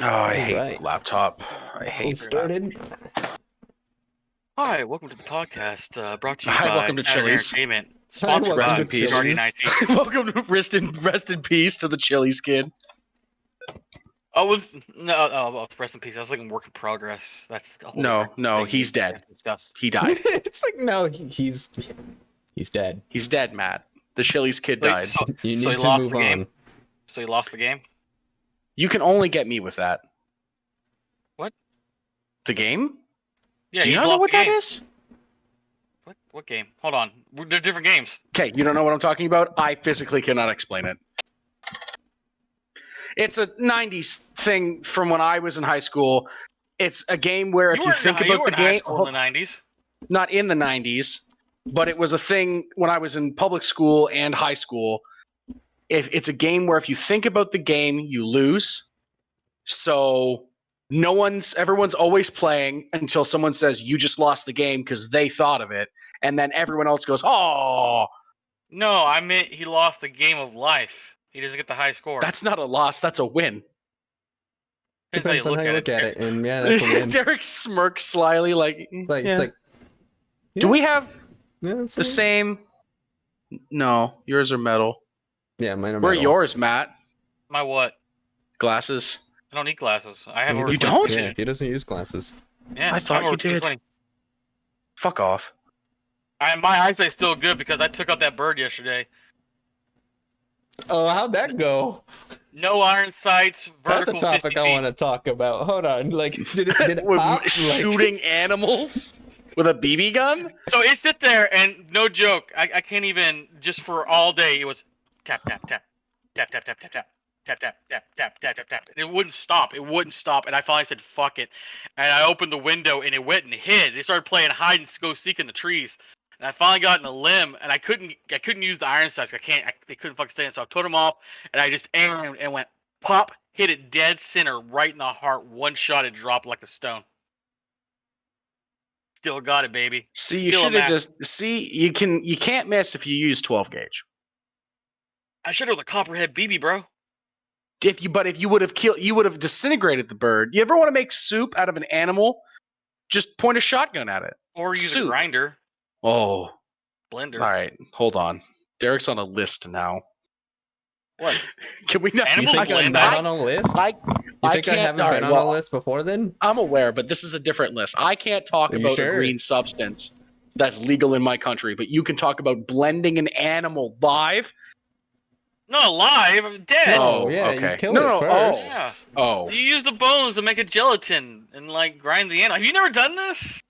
Oh, I All hate right. laptop. I Getting hate started. Hi, welcome to the podcast, brought to you Hi, by welcome to Saturday Chili's. Entertainment, Hi, sponsored welcome Rest by to in peace. Guardian Chili's. 19. Welcome to rest in peace to the Chili's kid. Oh, rest in peace. I was thinking work in progress. That's a whole No, different no, thing he's we dead. have to discuss. He died. It's like no, he's dead. He's dead, Matt. The Chili's kid So, died. so, You so he need to lost move the game. on. So he lost the game. You can only get me with that. What? The game? Yeah, Do you he's not know lost what the that game. is? What? What game? Hold on. They're different games. Okay, you don't know what I'm talking about? I physically cannot explain it. It's a 90s thing from when I was in high school. It's a game where if you think you about were the in high game, school in the 90s. not in the 90s, but it was a thing when I was in public school and high school. If it's a game where if you think about the game, you lose. So everyone's always playing until someone says you just lost the game because they thought of it, and then everyone else goes, "Oh, No, I meant he lost the game of life. He doesn't get the high score. that's not a loss, that's a win." Depends on how you look at it, and yeah, that's a win. Derek smirks slyly, like, It's like, do we have yeah, it's the a win. same? No, yours are metal. Yeah, mine are Where are metal. yours, Matt? My what? Glasses. I don't need glasses. I have You over don't? 20/20 Yeah, vision. he doesn't use glasses. Yeah, I thought have over you did. 20/20. Fuck off. My eyesight's still good because I took out that bird yesterday. Oh, how'd that go? No iron sights, That's a vertical topic 50 I feet. want to talk about. Hold on, like, did it With pop? shooting animals with a BB gun? So it sit there and no joke, I can't even, just for all day, it was tap, tap, tap, tap, tap, tap, tap, tap. Tap tap tap tap tap tap tap. It wouldn't stop. It wouldn't stop. And I finally said, "Fuck it," and I opened the window and it went and hid. It started playing hide and go seek in the trees. And I finally got in a limb, and I couldn't use the iron sights. They couldn't fucking stand. So I put them off, and I just aimed and went pop, hit it dead center, right in the heart. One shot, it dropped like a stone. Still got it, baby. See, you Still a should have match. just you can't miss if you use 12 gauge. I should have with a copperhead BB, bro. If you would have disintegrated the bird. You ever want to make soup out of an animal? Just point a shotgun at it. Or use a Soup. grinder, Oh, blender. all right. Hold on. Derek's on a list now. What? Can we not? You Animal think I'm blend? not on a list? I You think I can't- haven't all been right, on a well, list before then? I'm aware, but this is a different list. I can't talk Are you about sure? a green substance that's legal in my country, but you can talk about blending an animal live. Not alive, I'm dead. No, Oh, yeah, okay. you kill No, it no, first. Yeah. Oh, You use the bones to make a gelatin and like grind the animal. Have you never done this?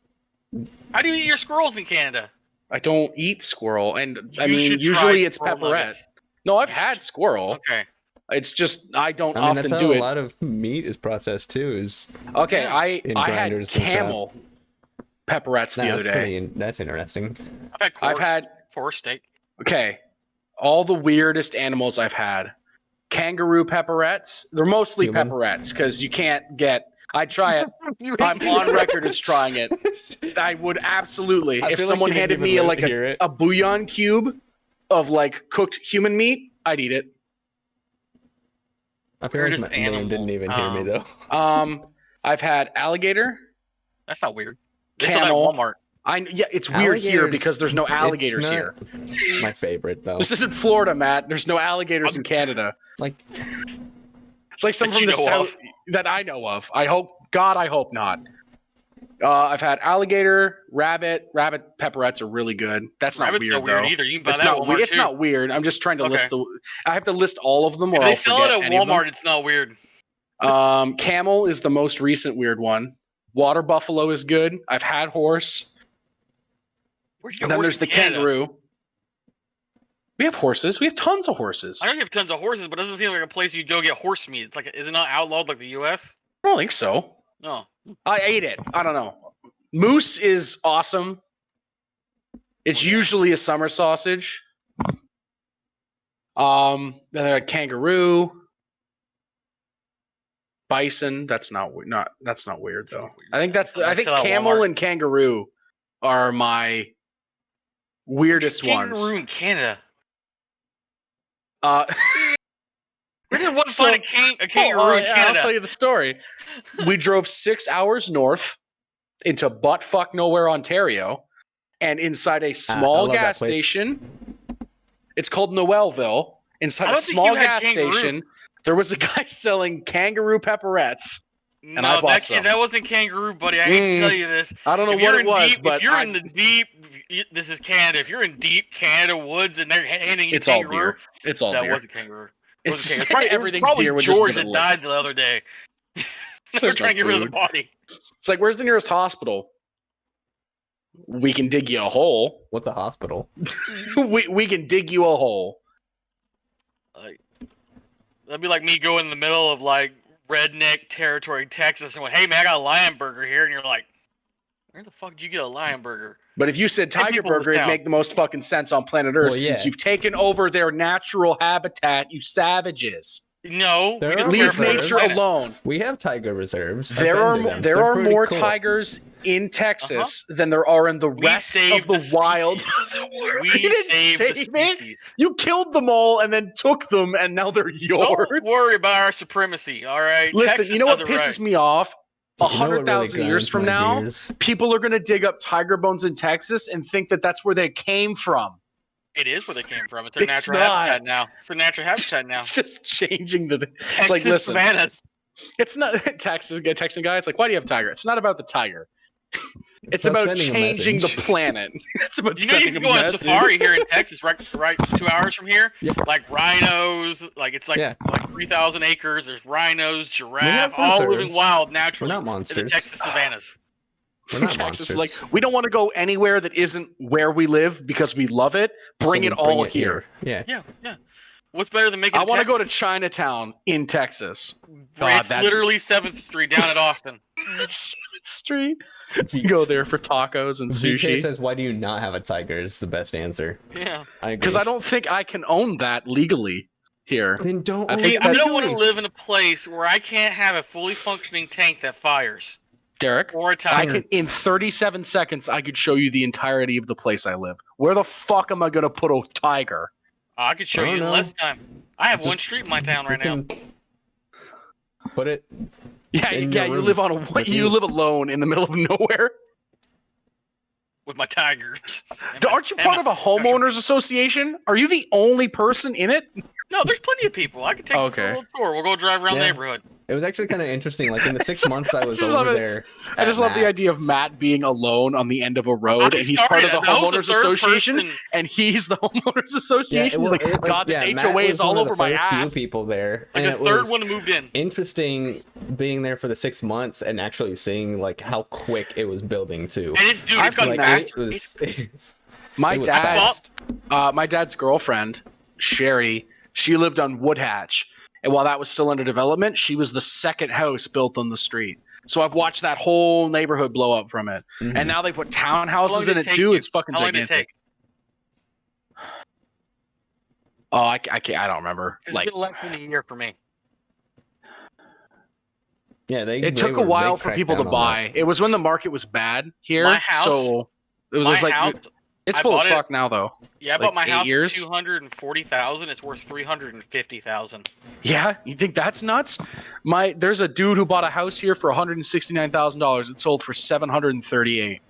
How do you eat your squirrels in Canada? I don't eat squirrel, and I You mean should usually try it's squirrel pepperette. nuggets. No, I've had squirrel. Okay. It's just I don't I mean, often that's how do a it. lot of meat is processed too. Is Okay, Yeah. In I had grinders and crap. camel pepperettes the other day. That's interesting. I've I've had horse steak. okay, all the weirdest animals I've had. Kangaroo pepperettes. They're mostly Human. pepperettes because you can't get. I try it. I'm on record as trying it. I would absolutely. I If feel like someone you didn't handed even me live to hear it. a bouillon cube of like cooked human meat, I'd eat it. I feel like Weirdest my name didn't even hear me animal. though. I've had alligator, That's not weird. They sell that at camel. Walmart. Yeah, it's weird here Alligators- because there's no it's alligators not here. My favorite though. This isn't Florida, Matt. There's no alligators in Canada. Like, It's like some That from you the know south of. that I know of. I hope not. I've had alligator, rabbit. Rabbit pepperettes are really good. That's not Rabbit's weird not weird though. either. You can buy It's that at not Walmart weird. It's too. not weird. I'm just trying to list Okay. I have to list all of them, or If they I'll sell it forget at any of them. Walmart, it's not weird. Camel is the most recent weird one. Water buffalo is good. I've had horse. Where'd you get And then horse there's in the Canada? kangaroo. We have horses. We have tons of horses. I know you have tons of horses, but it doesn't seem like a place you go get horse meat. It's like, is it not outlawed like the U.S.? I don't think so. No. I ate it. I don't know. Moose is awesome. It's usually a summer sausage. Then there are kangaroo, bison. That's not weird though. I think I think Sell at camel Walmart. and kangaroo are my weirdest Kangaroo ones. in Canada. Uh, We just want to So- find a kangaroo in yeah, Canada. I'll tell you the story. We drove 6 hours north into buttfuck nowhere, Ontario, and inside a small love that gas place. station. It's called Noelville. Inside I a don't think small you had gas kangaroo. station, there was a guy selling kangaroo pepperettes. and I No, bought some. that wasn't kangaroo, buddy. I hate to tell you this. I don't know If what you're it in was, deep, but if you're in the deep, this is Canada. If you're in deep Canada woods and they're handing you it's all kangaroo, deer. It's all that deer. wasn't kangaroo. It It's wasn't just, kangaroo. everything's probably deer with just George different that lip. died the other day. So They're there's trying to no get rid of the food. body. It's like, where's the nearest hospital? We can dig you a hole. What the hospital? we can dig you a hole. Like, that'd be like me going in the middle of like redneck territory, Texas, and went, "Hey man, I got a lion burger here," and you're like, "Where the fuck did you get a lion burger?" But if you said Ten tiger people in this burger, it'd town. make the most fucking sense on planet Earth Well, since yeah. you've taken over their natural habitat, you savages. No, There we are just care Leave for the nature planet. alone. We have tiger reserves. I've There been are to them. there They're are pretty more cool. tigers in Texas than there are in the We rest of saved the the wild. species. We You didn't saved the save it. species. You killed them all and then took them, and now they're yours. Don't worry about our supremacy, all right? Listen, Texas you know what does it pisses right. me off? You know what really 100,000 years grinds from my now, gears? people are going to dig up tiger bones in Texas and think that that's where they came from. It is where they came from. It's their It's natural not. habitat now. It's their natural habitat now. It's just changing the. Texas It's like, listen, savannas. it's not texting guy. It's like, why do you have a tiger? It's not about the tiger. It's about sending a changing the message. planet. It's about You know you sending can a go on a message. safari here in Texas, right 2 hours from here. Yeah. Like rhinos, like it's like Yeah. like 3,000 acres. There's rhinos, have giraffe, all living reserves. wild We're naturally not in the monsters. Texas savannas. We're not Texas monsters. is like, we don't want to go anywhere that isn't where we live because we love it. Bring So it we all here. Yeah. Yeah, yeah. What's better than making? I want to go to Texas? Chinatown in Texas. God, It's that- literally 7th Street down at Austin. 7th Street. Go there for tacos and VK sushi. says, "Why do you not have a tiger?" Is the best answer. Yeah. I agree. Because I don't think I can own that legally here. Then don't. I own think it I don't want to legally. live in a place where I can't have a fully functioning tank that fires Derek, or a I tiger. can in 37 seconds I could show you the entirety of the place I live. Where the fuck am I gonna put a tiger? I could show I you don't in know. less time. I have one Just street in my town right now. Freaking Put it. Yeah, In yeah, your you room live on a with you you. live alone in the middle of nowhere. With my tigers. And my- Aren't you and part my- of a homeowners association? Are you the only person in it? No, there's plenty of people. I can take you for a Okay. little tour. We'll go drive around the Yeah. neighborhood. It was actually kind of interesting. Like in the 6 months I was just love over it. there. I just at love the Matt's, idea of Matt being alone on the end of a road, and he's part of the That was homeowners the third association, person- and he's the homeowners association. He's like, God, this Matt HOA was is all one of over the my first ass. few people there, Like and the it third was one moved in. interesting being there for the 6 months and actually seeing like how quick it was building too. And it's, dude, I've it's gotten seen Like that. faster. it was. My it was dad, fast. my dad's girlfriend, Sherry, she lived on Woodhatch, and while that was still under development, she was the second house built on the street. So I've watched that whole neighborhood blow up from it, Mhm. and now they put How long townhouses did in it it take too. you? It's fucking How long did it gigantic. take? Oh, I can't. I don't remember. It's Like been less than a year for me. Yeah, it took a while for people to buy. It was when the market was bad here, My house- so it was My just like house, it's I full as bought it- fuck now though. yeah, I like bought my 8 house years? for $240,000. It's worth $350,000. Yeah, you think that's nuts? There's a dude who bought a house here for $169,000. It sold for $738.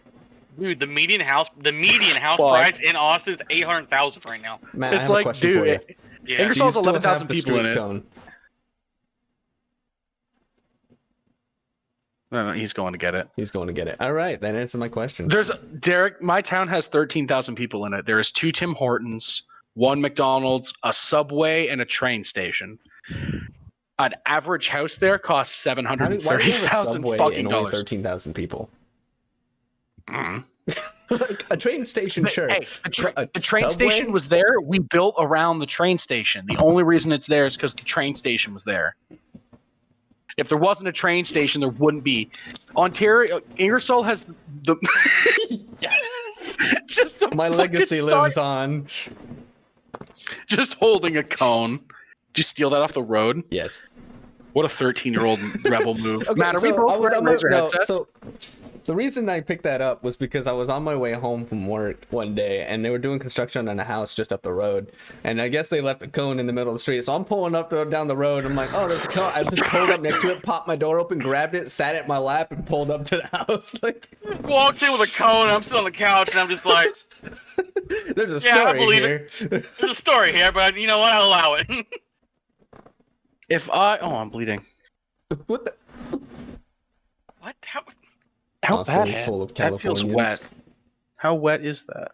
Dude, the median house Fuck. price in Austin is $800,000 right now. Matt, I It's have a like, question for dude, you. Yeah. Ingersoll's Do you still 11,000 have the people in street it. cone? He's going to get it. He's going to get it. All right, that answers my question. Derek, my town has 13,000 people in it. There is 2 Tim Hortons, 1 McDonald's, a Subway, and a train station. An average house there costs Why do you have a $730,000 subway fucking and only dollars. 13,000 people? Mm. Like a train station, But, sure. hey, the A train subway? station was there. We built around the train station. The only reason it's there is because the train station was there. If there wasn't a train station, there wouldn't be. Ingersoll has the just a My fucking legacy star- lives on. Just holding a cone. Did you steal that off the road? Yes. What a 13-year-old rebel move. Okay, Matt, are we so both I was wearing on my- Razor no, headsets? so The reason I picked that up was because I was on my way home from work one day and they were doing construction on a house just up the road. And I guess they left a cone in the middle of the street. So I'm pulling up down the road. I'm like, oh, there's a cone. I just pulled up next to it, popped my door open, grabbed it, sat at my lap, and pulled up to the house. Like, Walks in with a cone. I'm sitting on the couch and I'm just like, there's a Yeah, I story believe here. there's a story here, but you know what? I'll allow it. I'm bleeding. What the? What? How? How Austin bad? is full of That feels Californians. wet. How wet is that?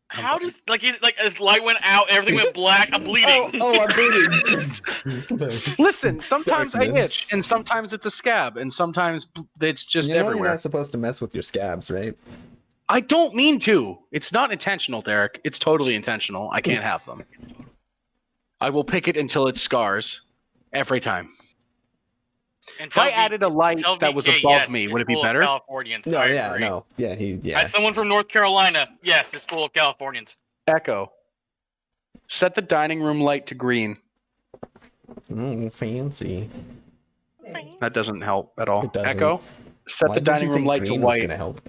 How does like his light went out, everything went black? I'm bleeding. I'm bleeding. Listen, sometimes I Darkness. itch, and sometimes it's a scab, and sometimes it's just You know everywhere. you're not supposed to mess with your scabs, right? I don't mean to. It's not intentional, Derek. It's totally intentional. I can't have them. I will pick it until it scars. Every time. And If I tell me- added a light tell that was yeah, above yes, me, it's would it be full of better? Californians. No, I yeah, agree. no. Yeah, As someone from North Carolina, yes, it's full of Californians. Echo. Set the dining room light to green. Fancy. That doesn't help at all. It doesn't. Echo. Set Why the did you dining room think light to green was white. gonna help?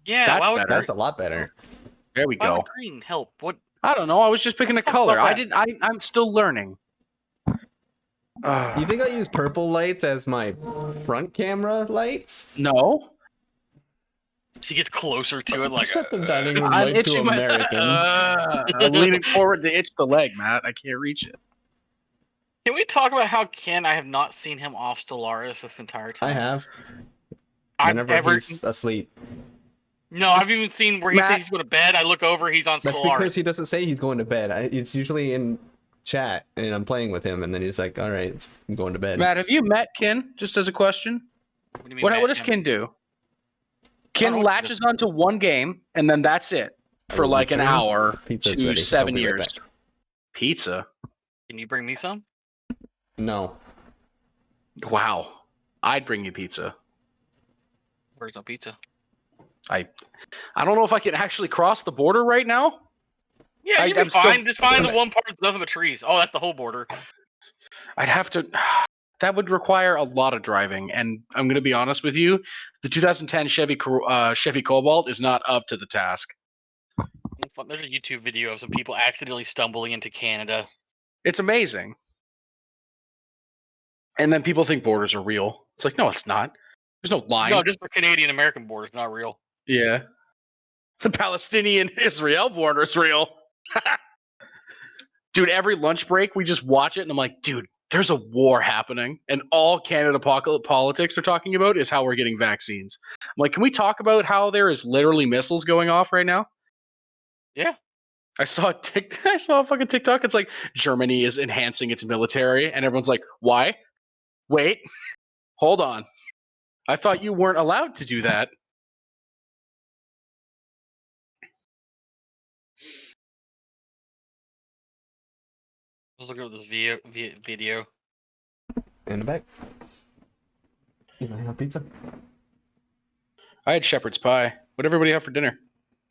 Yeah, That's why would, better. That's a lot better. There we why go. would green help? What? I don't know. I was just picking a color. about I that? didn't. I'm still learning. You think I use purple lights as my front camera lights? No. She gets closer to it, like Set the dining room I'm light to itching my. American. I'm leaning forward to itch the leg, Matt. I can't reach it. Can we talk about how Ken? I have not seen him off Stellaris this entire time. I have. I've Whenever ever. he's asleep. No, I've even seen where he Matt- says he's going to bed. I look over, he's on That's Stellaris. because he doesn't say he's going to bed. It's usually in chat, and I'm playing with him, and then he's like, "All right, I'm going to bed." Matt, have you met Ken? Just as a question. What do you mean, What Matt? does Ken do? know Ken what he latches onto one game, and then that's it for Oh, like an okay. hour Pizza's to ready. 7 I'll be right years. back. Pizza. Can you bring me some? No, Wow. I'd bring you pizza. Where's no pizza? I don't know if I can actually cross the border right now. Yeah, I- you'll be I'm still- fine. Just find the one part that's nothing but trees. Oh, that's the whole border. I'd have to. That would require a lot of driving, and I'm going to be honest with you. The 2010 Chevy Cobalt is not up to the task. There's a YouTube video of some people accidentally stumbling into Canada. It's amazing. And then people think borders are real. It's like, no, it's not. There's no line. No, just the Canadian-American border is not real. Yeah. The Palestinian-Israel border is real. Dude, every lunch break, we just watch it, and I'm like, dude, there's a war happening. And all Canada politics are talking about is how we're getting vaccines. I'm like, can we talk about how there is literally missiles going off right now? Yeah. I saw a fucking TikTok. It's like, Germany is enhancing its military. And everyone's like, why? Wait, hold on. I thought you weren't allowed to do that. Let's look at this video. in the back. You want to have pizza? I had shepherd's pie. What'd everybody have for dinner?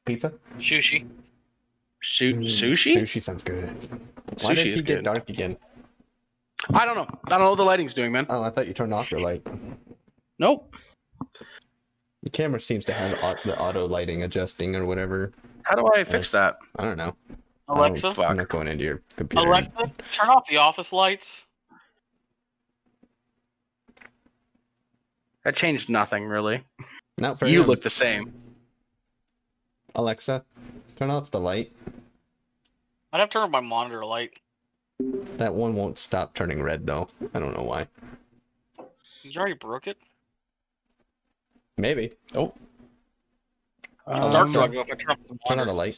Pizza? Sushi. Sushi? Sushi sounds good. Why Sushi did is he get good. dark again? I don't know. I don't know what the lighting's doing, man. Oh, I thought you turned off your light. Nope. The camera seems to have the auto lighting adjusting or whatever. How do I fix that? I don't know. Alexa, fuck. I'm not going into your computer. Alexa, turn off the office lights. That changed nothing, really. Not for You him. look the same. Alexa, turn off the light. I'd have to turn on my monitor light. That one won't stop turning red though. I don't know why. You already broke it? Maybe. Oh. How dark do I Alexa, go if I turn off the Turn on monitor? the light.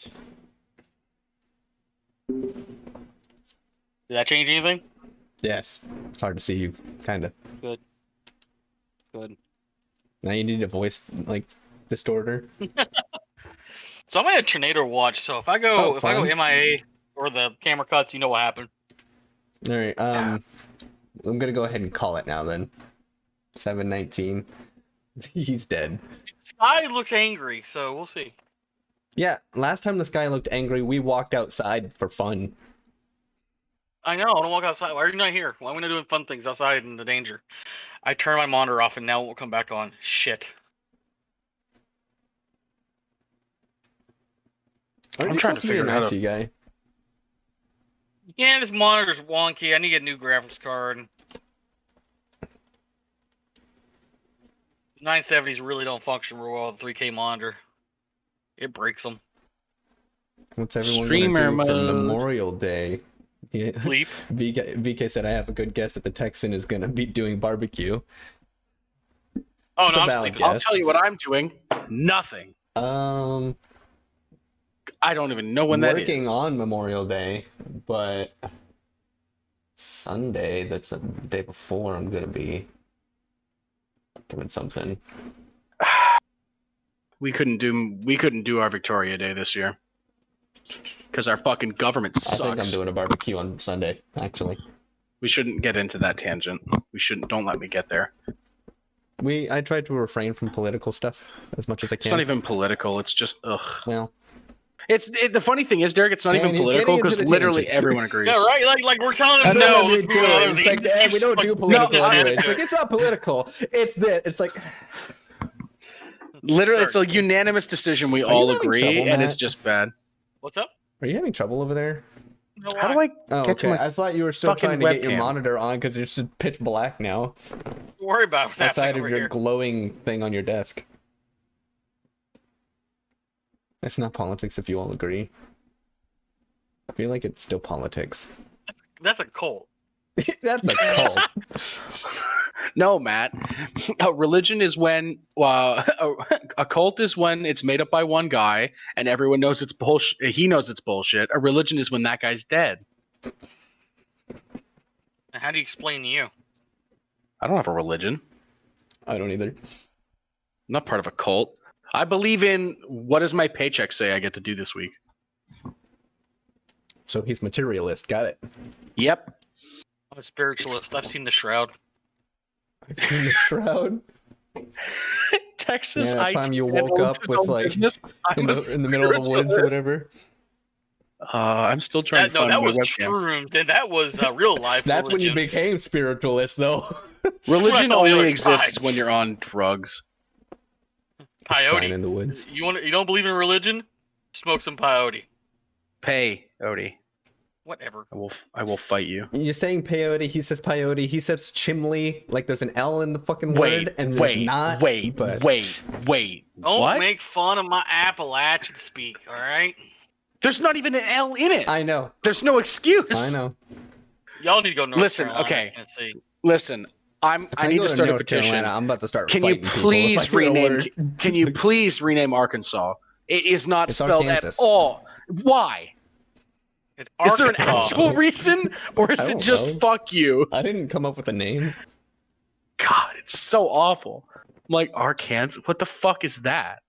Did that change anything? Yes. It's hard to see you, kinda. Good. Now you need a voice like distorter. So I'm at Tornado Watch, so if I go fun. MIA or the camera cuts, you know what happened. Alright, I'm gonna go ahead and call it now then. 719. He's dead. Sky looks angry, so we'll see. Yeah, last time this guy looked angry, we walked outside for fun. I know. I want to walk outside. Why are you not here? Why are we not doing fun things outside in the danger? I turned my monitor off and now it will come back on. Shit. I'm trying to be a figure out how Nazi guy. Yeah, this monitor's wonky. I need to get a new graphics card. 970s really don't function real well with a 3K monitor. It breaks them. What's everyone Streamer gonna do for mode. Memorial Day? Yeah. Sleep. VK said I have a good guess that the Texan is gonna be doing barbecue. Oh, It's no, a I'm valid sleeping. guess. I'll tell you what I'm doing. Nothing. I don't even know when that is. Working on Memorial Day, but Sunday, that's the day before, I'm gonna be doing something. We couldn't do our Victoria Day this year because our fucking government I think I'm sucks. doing a barbecue on Sunday, actually. We shouldn't get into that tangent. We shouldn't. Don't let me get there. I tried to refrain from political stuff as much as I It's can. not even political. It's just ugh. Well, The funny thing is, Derek, it's not Man, even he's political getting into because the literally tangents. everyone agrees. Yeah, right? Like we're telling and them then no. let me let's do move on it. to It's the- like, he just we don't keeps, do like, political No, anyway. It's like, it's not political. It's this. It's like, Literally, it's Sorry. a unanimous decision. We you all having agree, trouble, and Matt? it's just bad. What's up? are you having trouble over there? No, How do I Oh, get to okay. my? I thought you were still fucking trying to get your webcam? monitor on because it's just pitch black now. Don't worry about what's Outside happening of over your here. glowing thing on your desk. It's not politics if you all agree. I feel like it's still politics. That's a cult. That's a cult. No, Matt. A religion is when a cult is when it's made up by one guy and everyone knows it's bullshit. He knows it's bullshit. A religion is when that guy's dead. And how do you explain to you? I don't have a religion. I don't either. I'm not part of a cult. I believe in what does my paycheck say I get to do this week. So he's materialist. Got it. Yep. I'm a spiritualist. I've seen the Shroud. I've seen the Shroud. Texas. Yeah, that time you IT woke owns up his with, own like, business. In the middle of the woods or whatever. I'm still trying to No, find that my was webcam. shroomed, and that was real life. That's when you religion. became spiritualist, though. Religion That's on the only other exists side. when you're on drugs. Shrine Peyote. in the woods. You don't believe in religion? Smoke some peyote. Pay, Odie. Whatever. I will fight you. You're saying peyote, he says peyote, he says chimley, like there's an L in the fucking Wait, word, and there's not. wait. but Don't What? make fun of my Appalachian speak, all right? There's not even an L in it. I know. There's no excuse. I know. Y'all need to go North Listen, Carolina. okay. Tennessee. Listen, I If I need go to start a North petition. Carolina, I'm about to start Can you fighting people if please I hear a rename? word. Can you please rename Arkansas? It is not It's spelled Arkansas. at all. Why? It's Is there an Arkansas. actual reason, or is I it don't just know. fuck you? I didn't come up with a name. God, it's so awful. I'm like Arkansas. What the fuck is that?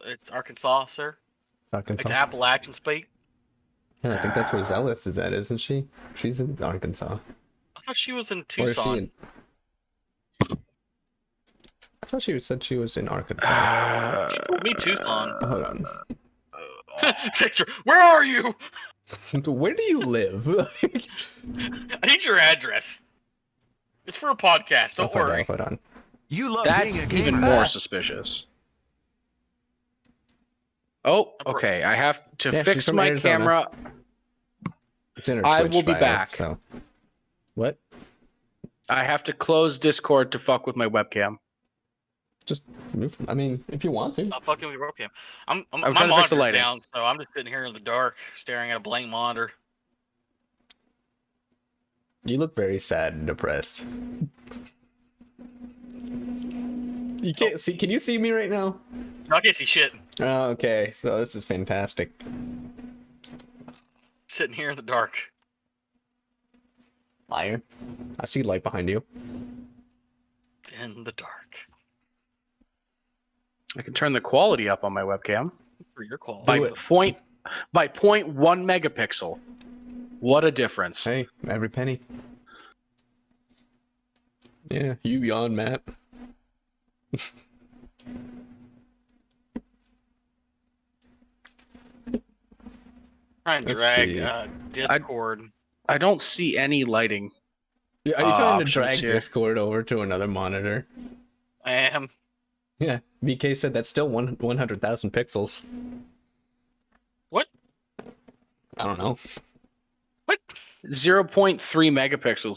It's Arkansas, sir. It's Arkansas. Appalachian speak. Yeah, I think that's where Zealous is at, isn't she? She's in Arkansas. I thought she was in Or is she Tucson. in... I thought she said she was in Arkansas. She told me Tucson. Hold on. Dexter, where are you? Where do you live? I need your address. It's for a podcast. I'll Don't find worry. out. Hold on. You love That's being a even gamer. more suspicious. Oh, okay. I have to Yeah, she's fix from my Arizona. camera. It's in her I Twitch will be bio, back. So, what? I have to close Discord to fuck with my webcam. Just, I mean, if you want to. Stop fucking with your webcam. I'm my trying to fix the monitor's lighting. down, so I'm just sitting here in the dark, staring at a blank monitor. You look very sad and depressed. You can't see. Can you see me right now? I can't see shit. Oh, okay. So this is fantastic. Sitting here in the dark. Liar. I see light behind you. In the dark. I can turn the quality up on my webcam For your call. by Do it. 0.1 megapixel. What a difference. Hey, every penny. Yeah, you yawn, Matt. Try and Let's drag see. Discord. I don't see any lighting. Are you trying to options drag here. Discord over to another monitor? I am. Yeah, VK said that's still 100,000 pixels. What? I don't know. What? 0.3 megapixels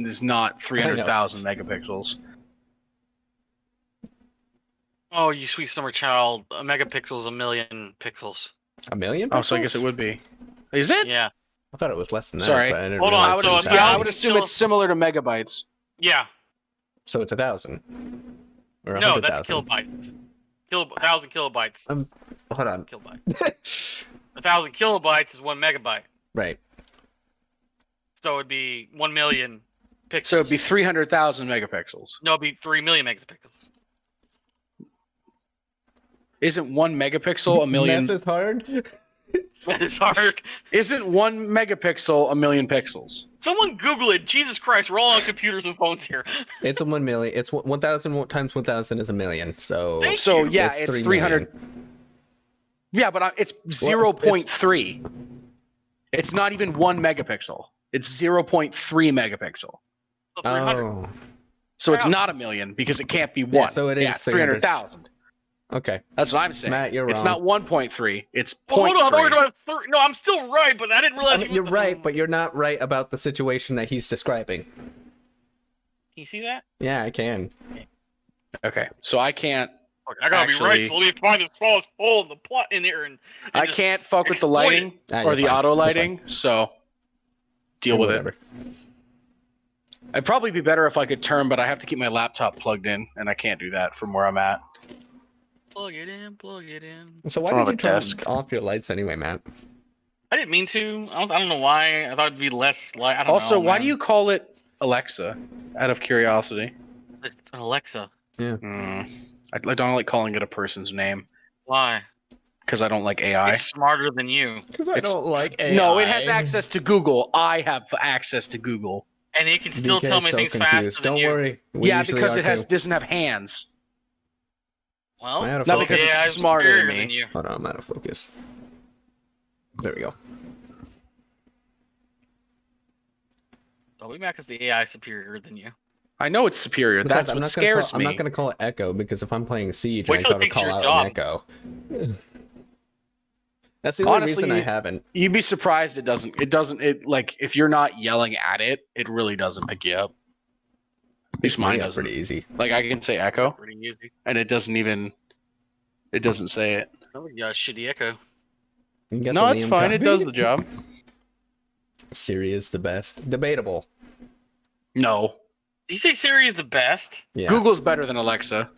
is not 300,000 megapixels. Oh, you sweet summer child. A megapixel is a million pixels. A million pixels? Oh, so I guess it would be. Is it? Yeah. I thought it was less than that. Sorry. But I didn't Hold on, I realize would, it was so that yeah, I many. would assume it's similar to megabytes. Yeah. So it's 1,000. Or No, 100,000. that's kilobytes. 1,000 kilobytes. Hold on. Kilobyte. 1,000 kilobytes is 1 megabyte. Right. So it'd be 1 million pixels. So it'd be 300,000 megapixels. No, it'd be 3 million megapixels. Isn't 1 megapixel a million? Math is hard. That is hard. Isn't 1 megapixel a million pixels? Someone Google it. Jesus Christ, we're all on computers and phones here. It's a 1 million. It's 1,000 times 1,000 is a million. So Thank So you. yeah, It's it's 3 300. Yeah, but it's 0.3. It's not even 1 megapixel. It's 0.3 megapixel. So 300. Oh. So it's Yeah. not a million because it can't be one. Yeah, so it is it's 300,000. Okay. That's what I'm saying. Matt, you're It's wrong. not 1.3. It's Well, hold on, 0.3. no, I'm still right, but I didn't realize. I mean, you're right, but you're not right about the situation that he's describing. Can you see that? Yeah, I can. Okay, so I can't. Fuck, I gotta be Actually- right. So let me find the smallest hole in the plot in here, and I just can't fuck with the exploit lighting Ah, or you're the fine. auto You're lighting. So deal with Whatever. it. It'd probably be better if I could turn, but I have to keep my laptop plugged in, and I can't do that from where I'm at. plug it in, plug it in. So why I don't did you have a turn desk. off your lights anyway, Matt? I didn't mean to. I don't know why. I thought it'd be less light. I don't Also, know. why man. do you call it Alexa? Out of curiosity. It's an Alexa. I don't like calling it a person's name Why? because I don't like AI. It's smarter than you, Because I It's- don't like AI. No, it has access to Google. I have access to Google. and it can still DK tell is me so things confused. faster than Don't you. worry. We Yeah, usually because are it too. doesn't have hands. Well, I had a Not focus. because it's AI is smarter than superior me. you. Hold on, I'm out of focus. There we go. Don't be mad because the AI is superior than you. I know it's superior. Besides, That's I'm what not scares I'm me. not gonna call it Echo because if I'm playing Siege, Wait I till it gotta takes call your out job. an Echo. That's the only Honestly, reason I haven't. You'd be surprised it doesn't. It doesn't. It like if you're not yelling at it, it really doesn't pick you up. At least mine Yeah, doesn't. pretty easy. Like I can say echo, Pretty easy. and it doesn't even. It doesn't say it. Oh, yeah, shitty Echo. You can get No, the it's Liam fine. It copy. does the job. Siri is the best. Debatable. No, Did you say Siri is the best? Yeah. Google's better than Alexa,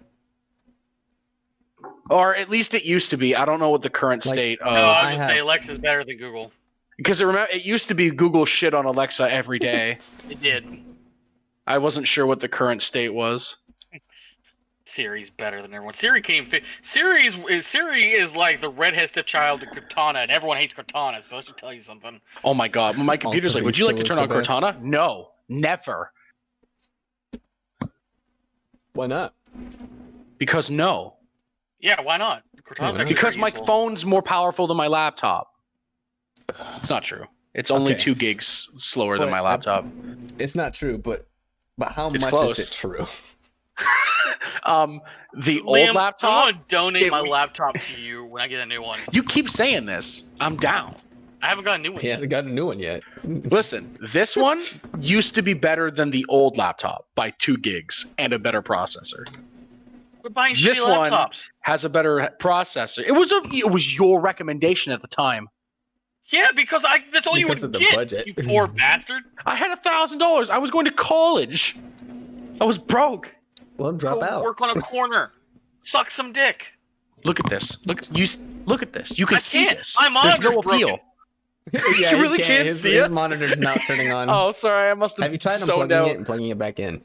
or at least it used to be. I don't know what the current Like- state No, of. I was I gonna have- say Alexa's better than Google. Because remember, it used to be Google shit on Alexa every day. It did. I wasn't sure what the current state was. Siri's better than everyone. Siri Siri is like the redhead stepchild to Cortana, and everyone hates Cortana. So I should tell you something. Oh my god, my computer's like, would you like to still turn is on the best. Cortana? No, never. Why not? Because no. Yeah, why not? Cortana's not? actually Because very my useful. phone's more powerful than my laptop. It's not true. It's only Okay. 2 gigs slower than But my laptop. It's not true, but how It's much close. is it true? The Liam, old laptop. I'm gonna donate it- my laptop to you when I get a new one. You keep saying this. I'm down. I haven't got a new one He yet. hasn't got a new one yet. Listen, this one used to be better than the old laptop by 2 gigs and a better processor. We're buying This shitty one- laptops. Has a better processor. It was your recommendation at the time. Yeah, because that's all Because you of would the get. budget. You poor bastard. I had $1,000. I was going to college. I was broke. Well, drop Go out. work on a corner. Suck some dick. Look at this. Look at this. You can I see can't. this. My There's no monitor's broken. appeal. Yeah, You he really can't his, see his us? monitor's not turning on. Oh, sorry. I must have Have you tried zoned unplugging out. it and plugging it back in?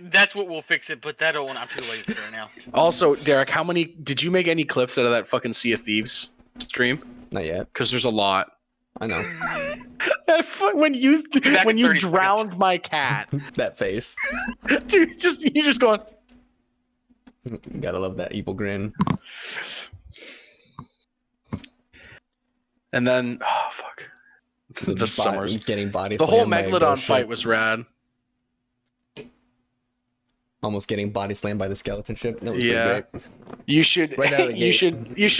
That's what will fix it, but that one I'm too lazy for right now. Also, Derek, did you make any clips out of that fucking Sea of Thieves stream? Not yet. Because there's a lot. I know. when you back when in you 30 drowned my cat, That face. dude, you just going. Gotta love that evil grin. And then, oh fuck, the summers. Getting body The whole slammed by a Megalodon ghost fight ship. was rad. Almost getting body slammed by the skeleton ship. That was Yeah. pretty great. You should, Right out of the you gate.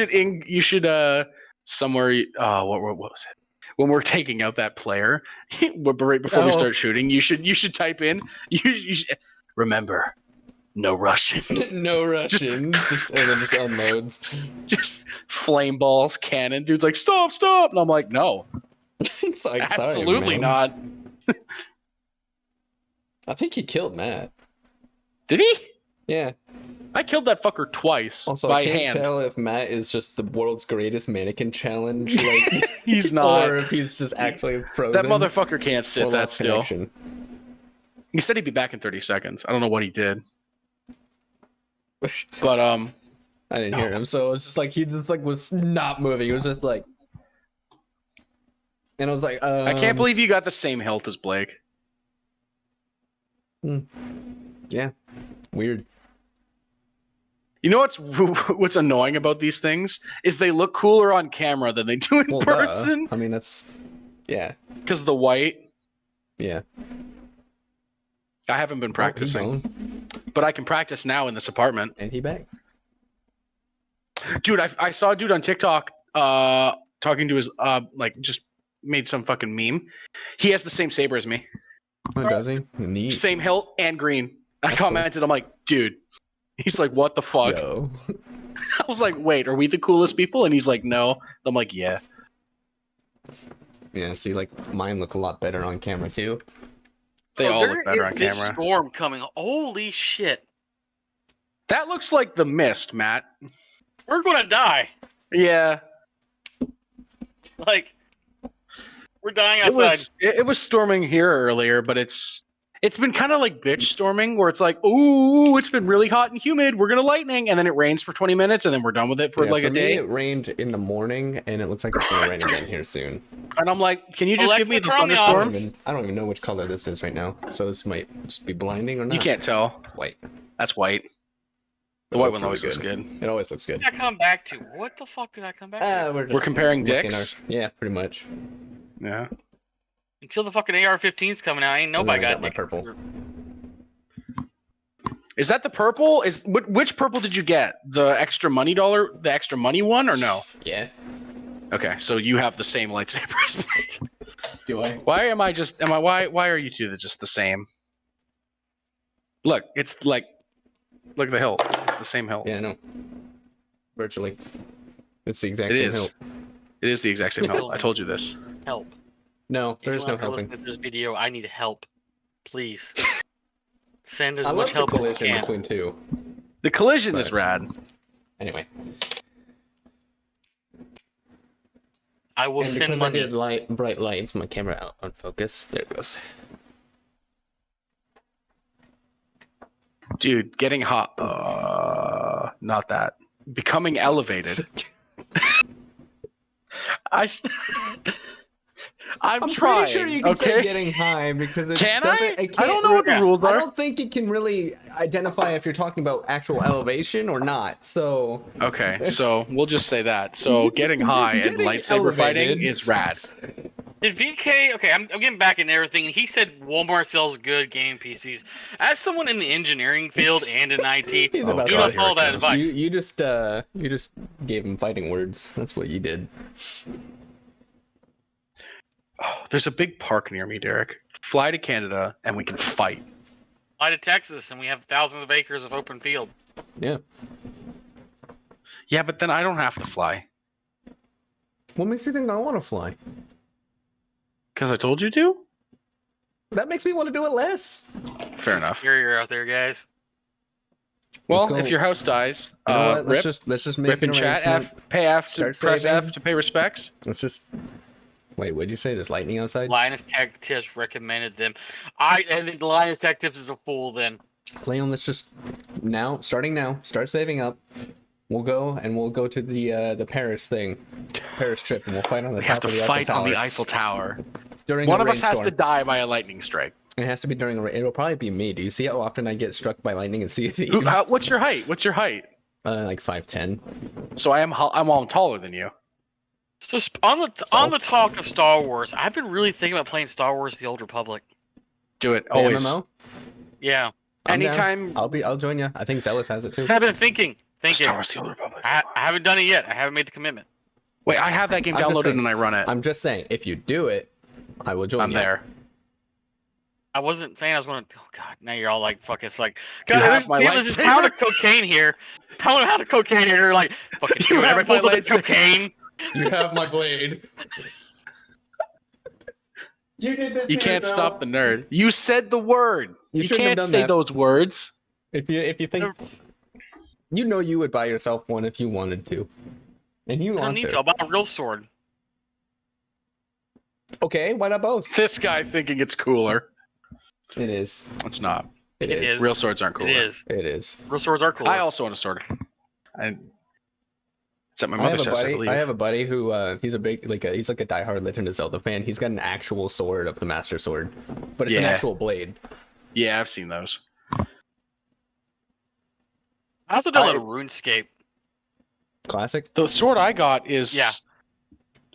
should, somewhere. What was it? When we're taking out that player, right before we Oh. start shooting, you should type in. You should, remember, no Russian. No Russian. And then just unloads. Just flame balls, cannon. Dude's like, stop, and I'm like, no, It's like, sorry, absolutely man. not. I think he killed Matt. Did he? Yeah. I killed that fucker twice Also, by I can't hand. tell if Matt is just the world's greatest mannequin challenge, like, He's not. or if he's just actually frozen. That motherfucker can't sit or that lost still. connection. He said he'd be back in 30 seconds. I don't know what he did. But I didn't hear him, so it's just like he just like was not moving. He was just like, and I was like, I can't believe you got the same health as Blake. yeah, weird. You know what's annoying about these things is they look cooler on camera than they do in Well, person I mean, that's yeah, because the white. yeah. I haven't been Oh, he's practicing, gone. but I can practice now in this apartment. And he back. Dude, I saw a dude on TikTok talking to his like just made some fucking meme. He has the same saber as me. Oh, does he? Neat. Same hilt and green. I That's cool. commented, I'm like, dude. He's like, what the fuck? Yo. I was like, wait, are we the coolest people? And he's like, no. I'm like, yeah. Yeah. See, like mine look a lot better on camera too. They all look better there on is this camera. storm coming. Holy shit. That looks like the mist, Matt. We're gonna die. Yeah. Like, we're dying outside. It was storming here earlier, but it's been kind of like bitch storming where it's like, ooh, it's been really hot and humid. We're gonna lightning, and then it rains for 20 minutes, and then we're done with it for Yeah, like for a me, day. it rained in the morning, and it looks like it's gonna rain again here soon. And I'm like, can you just Alexa, give me the turn on the thunderstorm? I don't even know which color this is right now, so this might just be blinding or not. You can't tell. It's white. That's white. The It white looks one always really looks good. It always looks good. What did I come back to? What the fuck did I come back to? We're comparing looking dicks. yeah, pretty much. Yeah. Until the fucking AR-15's coming out, ain't nobody I got got my dick. purple. Is that the purple? Which purple did you get? The extra money one, or no? Yeah. Okay, so you have the same lightsaber as me. Do I? Why are you two just the same? Look, it's like, look at the hilt. It's the same hilt. Yeah, no. Virtually. It's the exact It same is. hilt. It is the exact same hilt. I told you this. Help. No, there's no Anyone helping. listening to this video, I need help. Please. Send as I much love the help as you collision can. between two. The collision is But- rad. Anyway. I will And send because I money. did bright lights, my camera out on focus. There it goes. Dude, getting hot. Not that. Becoming elevated. I'm trying. pretty sure you can okay? say getting high because it Can doesn't. I? It can't I don't know what the really- rules I are. don't think it can really identify if you're talking about actual elevation or not. So Okay, so we'll just say that. So getting high and getting lightsaber fighting elevated. is rad. Did VK? Okay, I'm getting back into everything. He said Walmart sells good game PCs. As someone in the engineering field and in IT, He's Oh, about do to not here follow it that goes. advice. You just gave him fighting words. That's what you did. Oh, there's a big park near me, Derek. Fly to Canada and we can fight. Fly to Texas, and we have thousands of acres of open field. Yeah. Yeah, but then I don't have to fly. What makes you think I want to fly? Because I told you to? That makes me want to do it less. Fair enough. Scarier out there, guys. Well, go. if your house dies, You know what? rip, Let's just make rip an in chat. arrangement. Pay F to Start press saving. F to pay respects. Let's just wait. What'd you say? There's lightning outside. Linus Tech Tips recommended them. And then Linus Tech Tips is a fool. Then Leon, let's just starting now, start saving up. We'll go to the Paris trip, and we'll fight on the We have top to of the fight Eiffel on Tower. the Eiffel Tower. During One a of us has to rainstorm. die by a lightning strike. It has to be during a rain. It'll probably be me. Do you see how often I get struck by lightning and see thieves? What's your height? What's your height? Like 5'10". So I'm taller than you. So on the talk of Star Wars, I've been really thinking about playing Star Wars: The Old Republic. Do it The always. MMO? Yeah, I'm down. Anytime. I'll join you. I think Zealous has it too. I've been thinking. Star Wars: The Old Republic. I haven't done it yet. I haven't made the commitment. Wait, I have that game I'm just downloaded saying- and I run it. I'm just saying, if you do it, I will join I'm you. there. I wasn't saying I was going to. Oh God! Now you're all like, "Fuck!" It's like, You God, have my there's this lightsaber? pound of cocaine here. Pound of cocaine here. You're like, "Fucking You do it!" have Everybody pulls my up the cocaine. You have my blade. You did this. You can't stop the nerd. You said the word. You You shouldn't have can't done say that. those words. If you think, you would buy yourself one if you wanted to, and you I don't want need to. to. I'll buy a real sword. Okay, why not both? This guy thinking it's cooler. It is. It's not. It It is. is. Real swords aren't cooler. It is. It is. Real swords are cool. I also want a sword. It's at my I have mother's a house, I buddy. believe. I have a buddy who he's a big he's like a diehard Legend of Zelda fan. He's got an actual sword of the Master Sword, but it's an Yeah. actual blade. Yeah, I've seen those. I also done a RuneScape. Classic. The sword I got is. Yeah.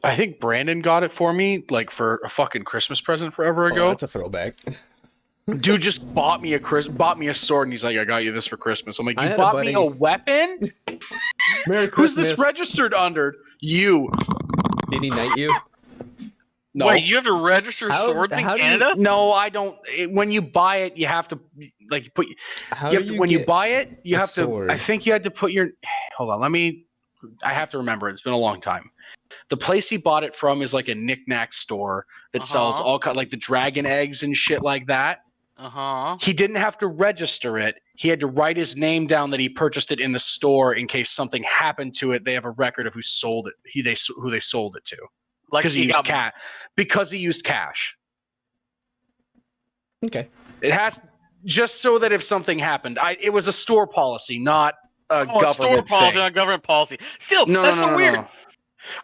I think Brandon got it for me, like for a fucking Christmas present forever Oh, ago. that's a throwback. Dude just bought me a sword, and he's like, "I got you this for Christmas." I'm like, I "You had a bought buddy- me a weapon? Merry Who's Christmas. this registered under? You? Did he knight you? No, Wait, you have to register How- swords in how do you- Canada? no, I don't. When you buy it, you have to like put. How You have do to, when you get- buy it, you a have to. sword? I think you had to put your. Hold on, let me. I have to remember. It's been a long time. The place he bought it from is like a knickknack store that sells Uh-huh. all kind like the dragon eggs and shit like that. Uh-huh. He didn't have to register it. He had to write his name down that he purchased it in the store in case something happened to it. They have a record of who sold it. Who they sold it to Like because he used got- cash. Because he used cash. Okay. It has just so that if something happened, it was a store policy, not a Oh, it's store government policy, thing. not government policy. Still, No, that's no, no, so no, weird. no.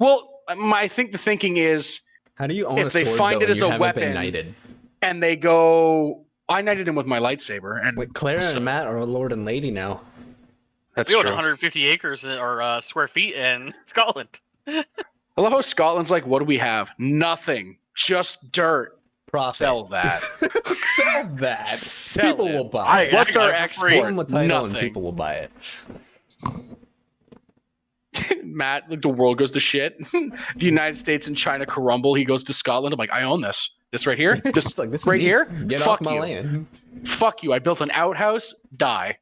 Well, I think the thinking is, How do you own If a they sword find though, it as and you a haven't weapon- been knighted? and they go. I knighted him with my lightsaber, and Wait, Clara So- and Matt are a lord and lady now. that's We own true. 150 acres or square feet in Scotland. I love how Scotland's like, what do we have? Nothing, just dirt. Profit. Sell that. Sell that. Sell People it. will buy it. What's got our it for free. Give export? them a title and Nothing. people will buy it. Matt, like the world goes to shit. The United States and China crumble. He goes to Scotland. I'm like, I own this. This right here. This, It's like, this is right me. here. Get Fuck off my you. land. Fuck you. I built an outhouse. Die,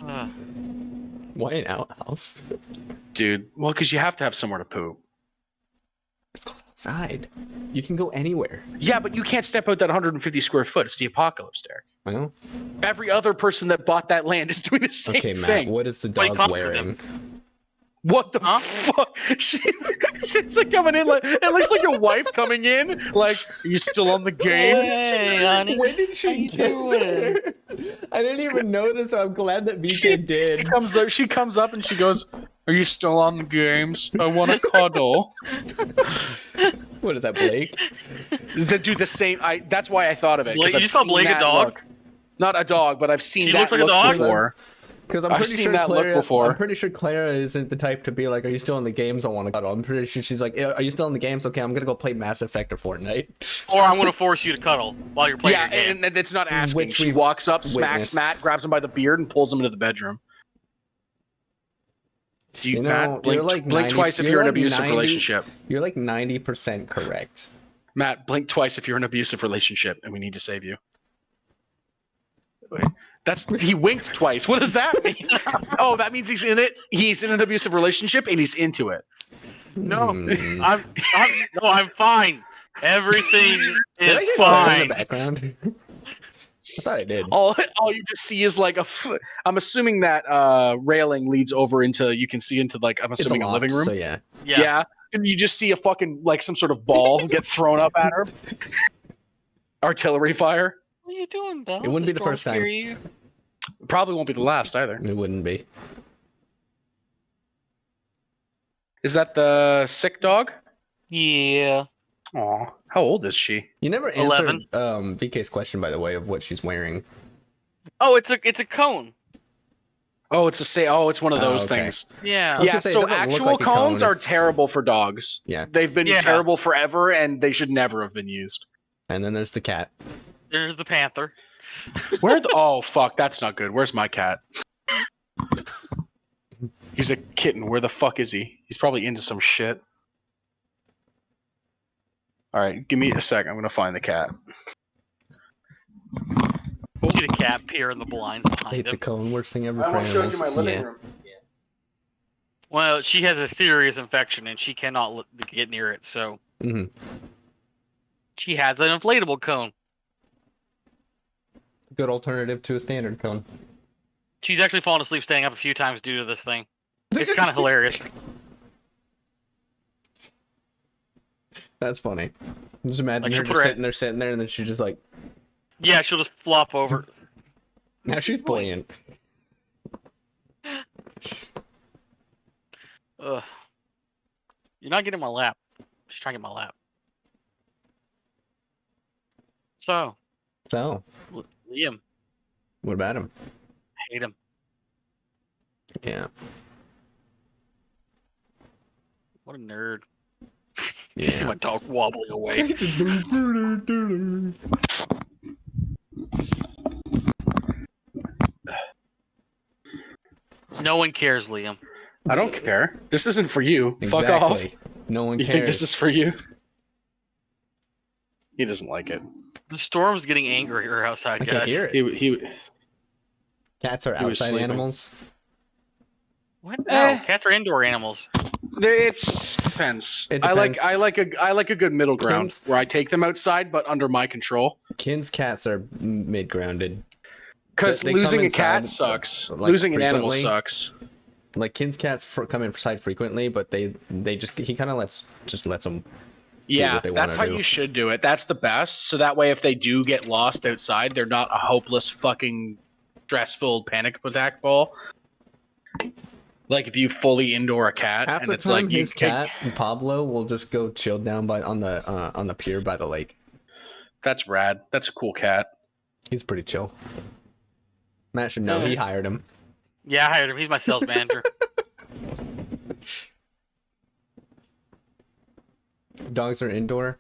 Ugh. Why an outhouse? dude. Well, because you have to have somewhere to poop. It's called outside. You can go anywhere. Yeah, but you can't step out that 150 square foot. It's the apocalypse, Derek. Well, Every other person that bought that land is doing the same okay, Matt. thing. What is the Why you dog calling wearing? What the Huh? fuck? She's like coming in like it looks like your wife coming in. Like, are you still on the game? Hey, honey. When did she you get doing? there? I didn't even notice. So I'm glad that She- BK did. She comes up and she goes, "Are you still on the games? I want to cuddle." What is that, Blake? They do the same. That's why I thought of it. 'cause Blake- I've you saw seen Blake a that dog? look. Not a dog, but I've seen She that looks like a look dog? before. Because I'm I've pretty seen sure that look Clara. before. I'm pretty sure Clara isn't the type to be like, "Are you still in the games? I want to cuddle." I'm pretty sure she's like, "Are you still in the games? Okay, I'm gonna go play Mass Effect or Fortnite." Or I'm going to force you to cuddle while you're playing Yeah, your game. and it's not asking. Which She we've walks up, smacks witnessed. Matt, grabs him by the beard, and pulls him into the bedroom. Do you, You know, Matt, blink, you're like blink 90 twice if you're you're in an like abusive 90 relationship. You're like 90% correct. Matt, blink twice if you're in an abusive relationship, and we need to save you. Wait, he winked twice. What does that mean? Oh, that means he's in it. He's in an abusive relationship, and he's into it. No, Hmm. I'm fine. Everything Did I is get Clara in the fine. background? I thought I did. All you just see is like I'm assuming that railing leads over into. You can see into like I'm It's assuming a loft, living room. So yeah. Yeah. And you just see a fucking like some sort of ball get thrown up at her. Artillery fire. What are you doing, Belle? It wouldn't be Does the first Dawn time. scare you? Probably won't be the last either. It wouldn't be. Is that the sick dog? Yeah. Aw. How old is she? You never answered 11. VK's question, by the way, of what she's wearing. Oh, it's a cone. Oh, it's it's one of Oh, those okay. things. Yeah. was Yeah, gonna say, it so doesn't look actual like a cone, cones are it's- terrible for dogs. Yeah. They've been Yeah. terrible forever, and they should never have been used. And then there's the cat. There's the panther. Where the oh fuck, that's not good. Where's my cat? He's a kitten. Where the fuck is he? He's probably into some shit. All right, give me a sec. I'm gonna find the cat. See the cat peer in the blinds I behind hate the him. cone. Worst thing ever I for want to show you animals. my living Yeah. room. Well, she has a serious infection and she cannot get near it, so hmm she has an inflatable cone. Good alternative to a standard cone. She's actually fallen asleep staying up a few times due to this thing. It's kind of hilarious. That's funny. Just imagine Like, her you put just her sitting there, and then she just like, Yeah, she'll just flop over. now she's buoyant. Ugh. You're not getting my lap. She's trying to get my lap. So, So, Liam, what about him? hate him. Yeah. What a nerd. See Yeah. my dog wobbling away. No one cares, Liam. I don't care. This isn't for you. Fuck off. Exactly. No one You cares. think this is for you? He doesn't like it. The storm's getting angrier outside, I guys. can hear it. He Cats are he was outside sleeping. animals. What? No, Eh. cats are indoor animals. it's depends. It I depends. like a good middle ground Kids- where I take them outside, but under my control. Kin's cats are mid-grounded. Because They losing come a cat inside, sucks. like, Losing an animal frequently. sucks. Like Kin's cats come inside frequently, but they just he kind of lets them. Yeah, what they that's how wanna do. you should do it. That's the best. So that way, if they do get lost outside, they're not a hopeless fucking stress-filled panic attack ball. Like if you fully indoor a cat, Half and the it's time, like you his cat Pablo will just go chill down on the pier by the lake. That's rad. That's a cool cat. He's pretty chill. Matt should know he hired him. Yeah, I hired him. He's my sales manager. Dogs are indoor.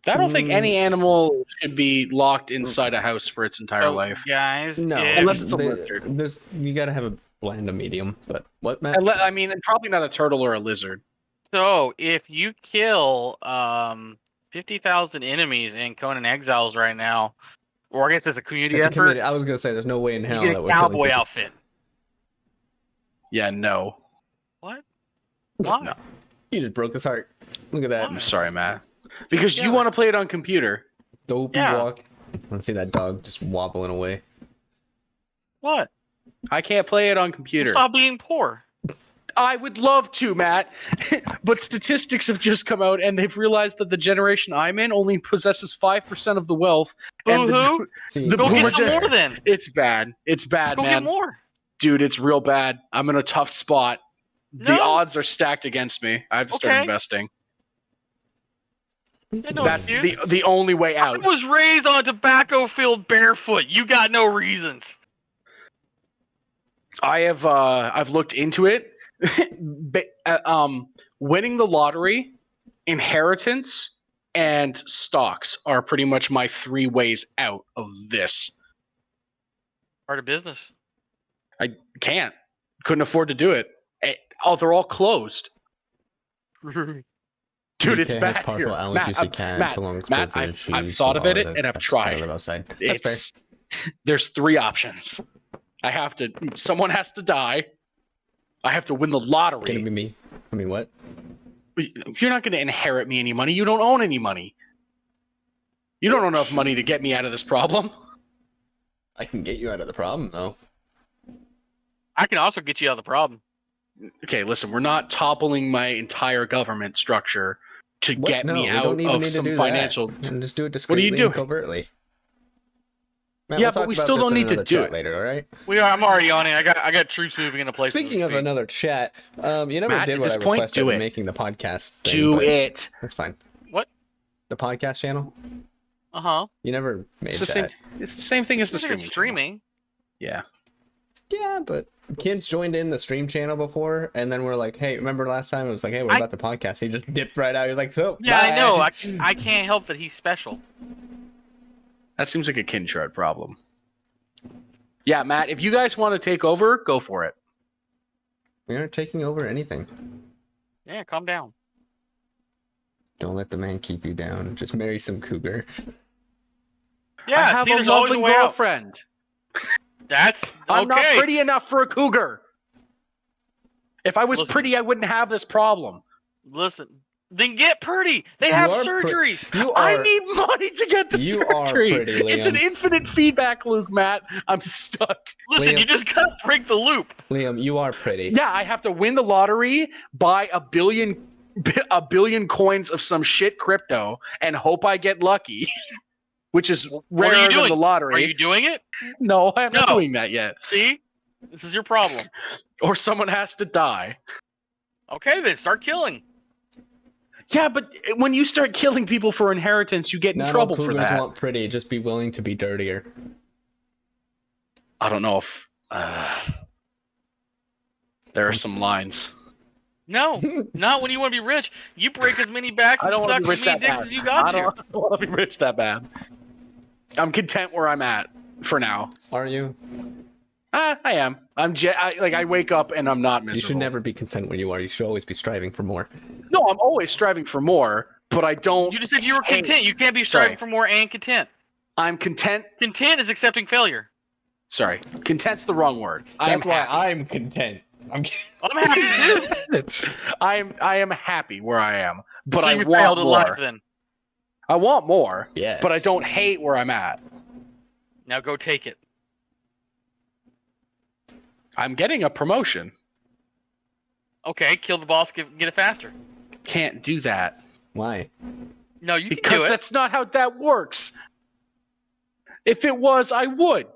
I don't think any animal should be locked inside a house for its entire So, life. guys, No, Unless it's a they- lizard. There's you gotta have a blend of medium. But what, Matt? I mean, and probably not a turtle or a lizard. so if you kill 50,000 enemies in Conan Exiles right now, or I guess it's a community It's a effort, community. I was gonna say there's no way in you hell get that a we're killing cowboy 50. outfit. Yeah, no. What? Why? No. You just broke his heart. Look at that. I'm sorry, Matt. Because you Yeah. want to play it on computer. Dopey Yeah. walk. Let's see that dog just wobbling away. What? I can't play it on computer. Stop being poor. I would love to, Matt. But statistics have just come out and they've realized that the generation I'm in only possesses 5% of the wealth. And Boo-hoo. See, The Go boomer get some gen- more then. it's bad. It's bad, Go man. get more. Dude, it's real bad. I'm in a tough spot. The No. odds are stacked against me. I have to start Okay. investing. I know That's you. the only way I out. was raised on a tobacco field barefoot. You got no reasons. I've looked into it. Winning the lottery, inheritance, and stocks are pretty much my 3 ways out of this. Part of business. Can't. Couldn't afford to do it. They're all closed. Dude, it's DK bad has partial here. allergies to cat, Matt, prolonged Matt, exposure I've to shoes, thought about so it and I've I tried. live outside. That's fair. It's there's 3 options. Someone has to die. I have to win the Gonna lottery. be me. I mean, what? You're not going to inherit me any money. You don't own any money. You don't own enough money to get me out of this problem. I can get you out of the problem, though. I can also get you out of the problem. Okay, listen, we're not toppling my entire government structure to What? get No, me we out don't even of need to some do financial. that. And just do it What are discreetly you and doing? covertly. Matt, Yeah, we'll but talk we about still this don't in need to another do chat it. later. All right. I'm already on it. I got troops moving into place. Speaking of another chat, you never Matt, did at what this I point, requested do when it. making the podcast. Thing, Do but it. That's fine. What? The podcast channel. Uh huh. You never made It's the that. same. It's the same thing as the Streaming. streaming. channel. Yeah. Yeah, but kids joined in the stream channel before, and then we're like, "Hey, remember last time?" It was like, "Hey, what about the podcast?" He just dipped right out. He's like, "So, Yeah, I know. bye." I can't help that he's special. That seems like a Kinshard problem. Yeah, Matt, if you guys want to take over, go for it. We aren't taking over anything. Yeah, calm down. Don't let the man keep you down. Just marry some cougar. Yeah, I have see, a there's always lovely a way out. girlfriend. That's okay. I'm not pretty enough for a cougar. If I was Listen. pretty, I wouldn't have this problem. Listen, then get pretty. They have are surgeries. You I are. need money to get the You are surgery. pretty, It's an Liam. infinite feedback loop, Matt. I'm stuck. Listen, Liam. you just gotta break the loop. Liam, you are pretty. Yeah, I have to win the lottery, buy a billion coins of some shit crypto, and hope I get lucky, which is What are you rarer than the doing? lottery. Are you doing it? No, I'm not No. doing that yet. See, this is your problem. Or someone has to die. Okay, then start killing. Yeah, but when you start killing people for inheritance, you get in Not trouble all for cougars that. want pretty. Just be willing to be dirtier. I don't know if there are some lines. No, not when you want to be rich. You break as many backs I and don't want suck to be as rich many that dicks bad. as you got I to. don't want to be rich that bad. I'm content where I'm at for now. Are you? I am. I wake up and I'm not miserable. You should never be content where you are. You should always be striving for more. No, I'm always striving for more, but I don't. You just said you were Hey, content. You can't be striving sorry. for more and content. I'm content. Content is accepting failure. Sorry, content's the wrong word. That's why I'm content. I'm I'm happy too. I am happy where I am, but So I you want failed in life more. then. I want more, Yes. but I don't hate where I'm at. Now go take it. I'm getting a promotion. Okay, kill the boss. Get it faster. Can't do that Why? No, you can because do it. that's not how that works. If it was, I would.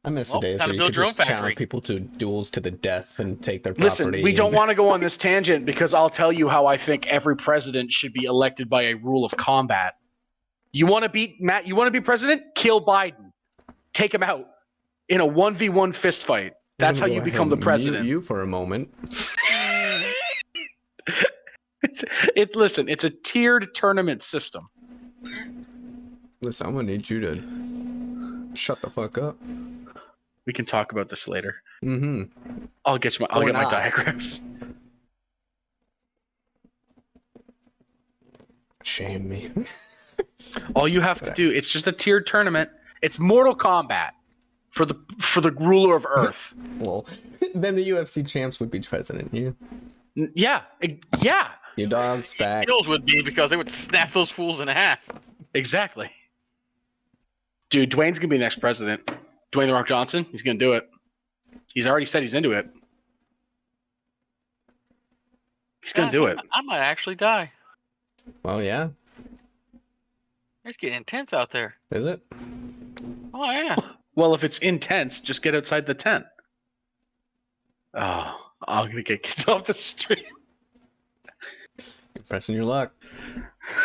I miss Well, the days time where to you build could your own just factory. challenge people to duels to the death and take their Listen, property. we don't and- want to go on this tangent because I'll tell you how I think every president should be elected by a rule of combat. You want to beat Matt? You want to be president? Kill Biden. Take him out in a 1v1 fist fight. I'm That's how gonna you go become ahead the and president. mute you for a moment. Listen, it's a tiered tournament system. Listen, I'm gonna need you to shut the fuck up. We can talk about this later. Mm-hmm. I'll get my Or not. diagrams. Shame me. All you have to do, it's just a tiered tournament. It's Mortal Kombat for the ruler of Earth. Well, then the UFC champs would be president. You, Yeah. your dog's back. Skills would be because they would snap those fools in half. Exactly. Dude, Dwayne's gonna be the next president. Dwayne The Rock Johnson, he's gonna do it. He's already said he's into it. He's gonna do it. I might actually die. Well, yeah. It's getting intense out there. Is it? Oh yeah. Well, if it's intense, just get outside the tent. Oh, I'm gonna get kicked off the street. You're pressing your luck.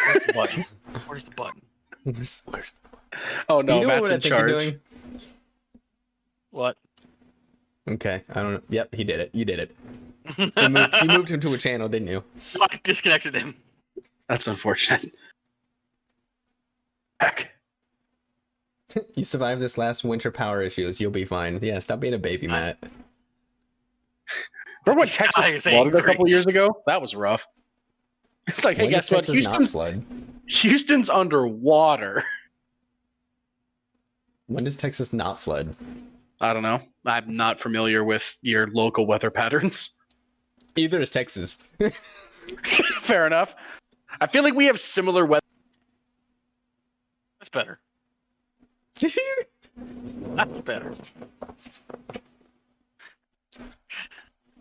Where's the button? Where's the button? Where's Oh no, you doing Matt's what I in think you're charge. doing? What? Okay, I don't know. Yep, he did it. You did it. You moved him to a channel, didn't you? I disconnected him. That's unfortunate. Heck. You survived this last winter power issues. You'll be fine. Yeah, stop being a baby, Matt. Remember when This Texas guy is flooded a angry. couple years ago? That was rough. It's like, hey, When guess does what? Texas not flood? Houston's underwater. When does Texas not flood? I don't know. I'm not familiar with your local weather patterns. Either is Texas. Fair enough. I feel like we have similar weather. That's better. That's better.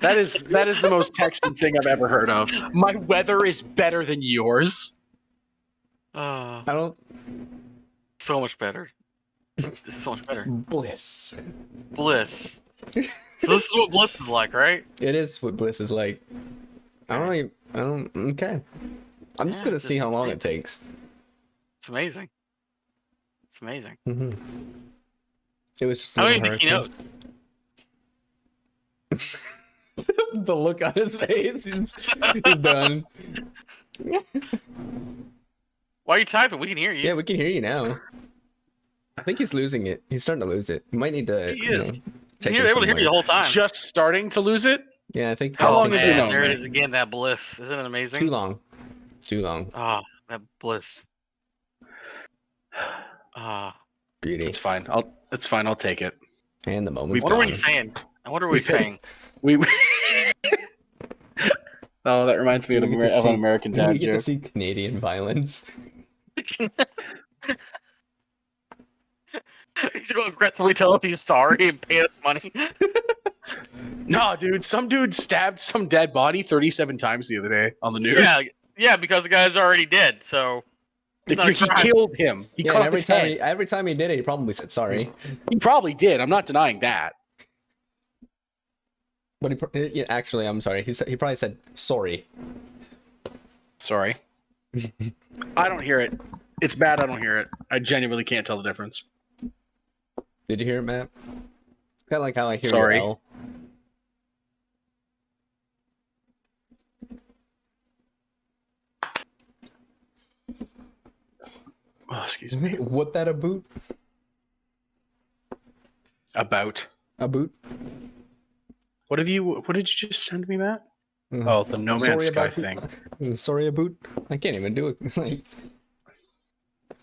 That is the most Texan thing I've ever heard of. My weather is better than yours. I don't. So much better. This is so much better. Bliss. Bliss. So this is what bliss is like, right? It is what bliss is like. I don't really. I don't. Okay. I'm just Yeah, gonna it's see just how long amazing. it takes. It's amazing. It's amazing. Mm-hmm. It was just a How do little you think he knows? hurricane. The look on his face. He's done. Why are you typing? We can hear you. Yeah, we can hear you now. I think he's losing it. He's starting to lose it. You might need to, He is. take He him was able to hear you the somewhere. whole time. Just starting to lose it. Yeah, I think. How I long think has so. he Man, known there me? it is again, that bliss. Isn't it amazing? Too long. Too long. Ah, that bliss. Ah. Beauty. It's fine. It's fine. I'll take it. And the I moment's wonder what gone. he's saying. I wonder what he's saying. We. Oh, that reminds me Do of we get to an see- American do we Dad get to joke. see Canadian violence. He's going to regretfully tell us he's sorry and pay us money. No, dude. Some dude stabbed some dead body 37 times the other day on the news. Yeah, because the guy's already dead. So it's not a He crime. killed him. He Yeah, cut and off his head. every time he did it, he probably said sorry. He probably did. I'm not denying that. But yeah, actually, I'm sorry. He probably said sorry. Sorry. I don't hear it. It's bad. I don't hear it. I genuinely can't tell the difference. Did you hear it, Matt? It's kind of like how I hear Sorry. your L. Oh, excuse me. What that a boot? About. A boot? What did you just send me, Matt? Mhm. Oh, the No Man's Sorry Sky about boot. thing. Sorry, a boot. I can't even do it. Like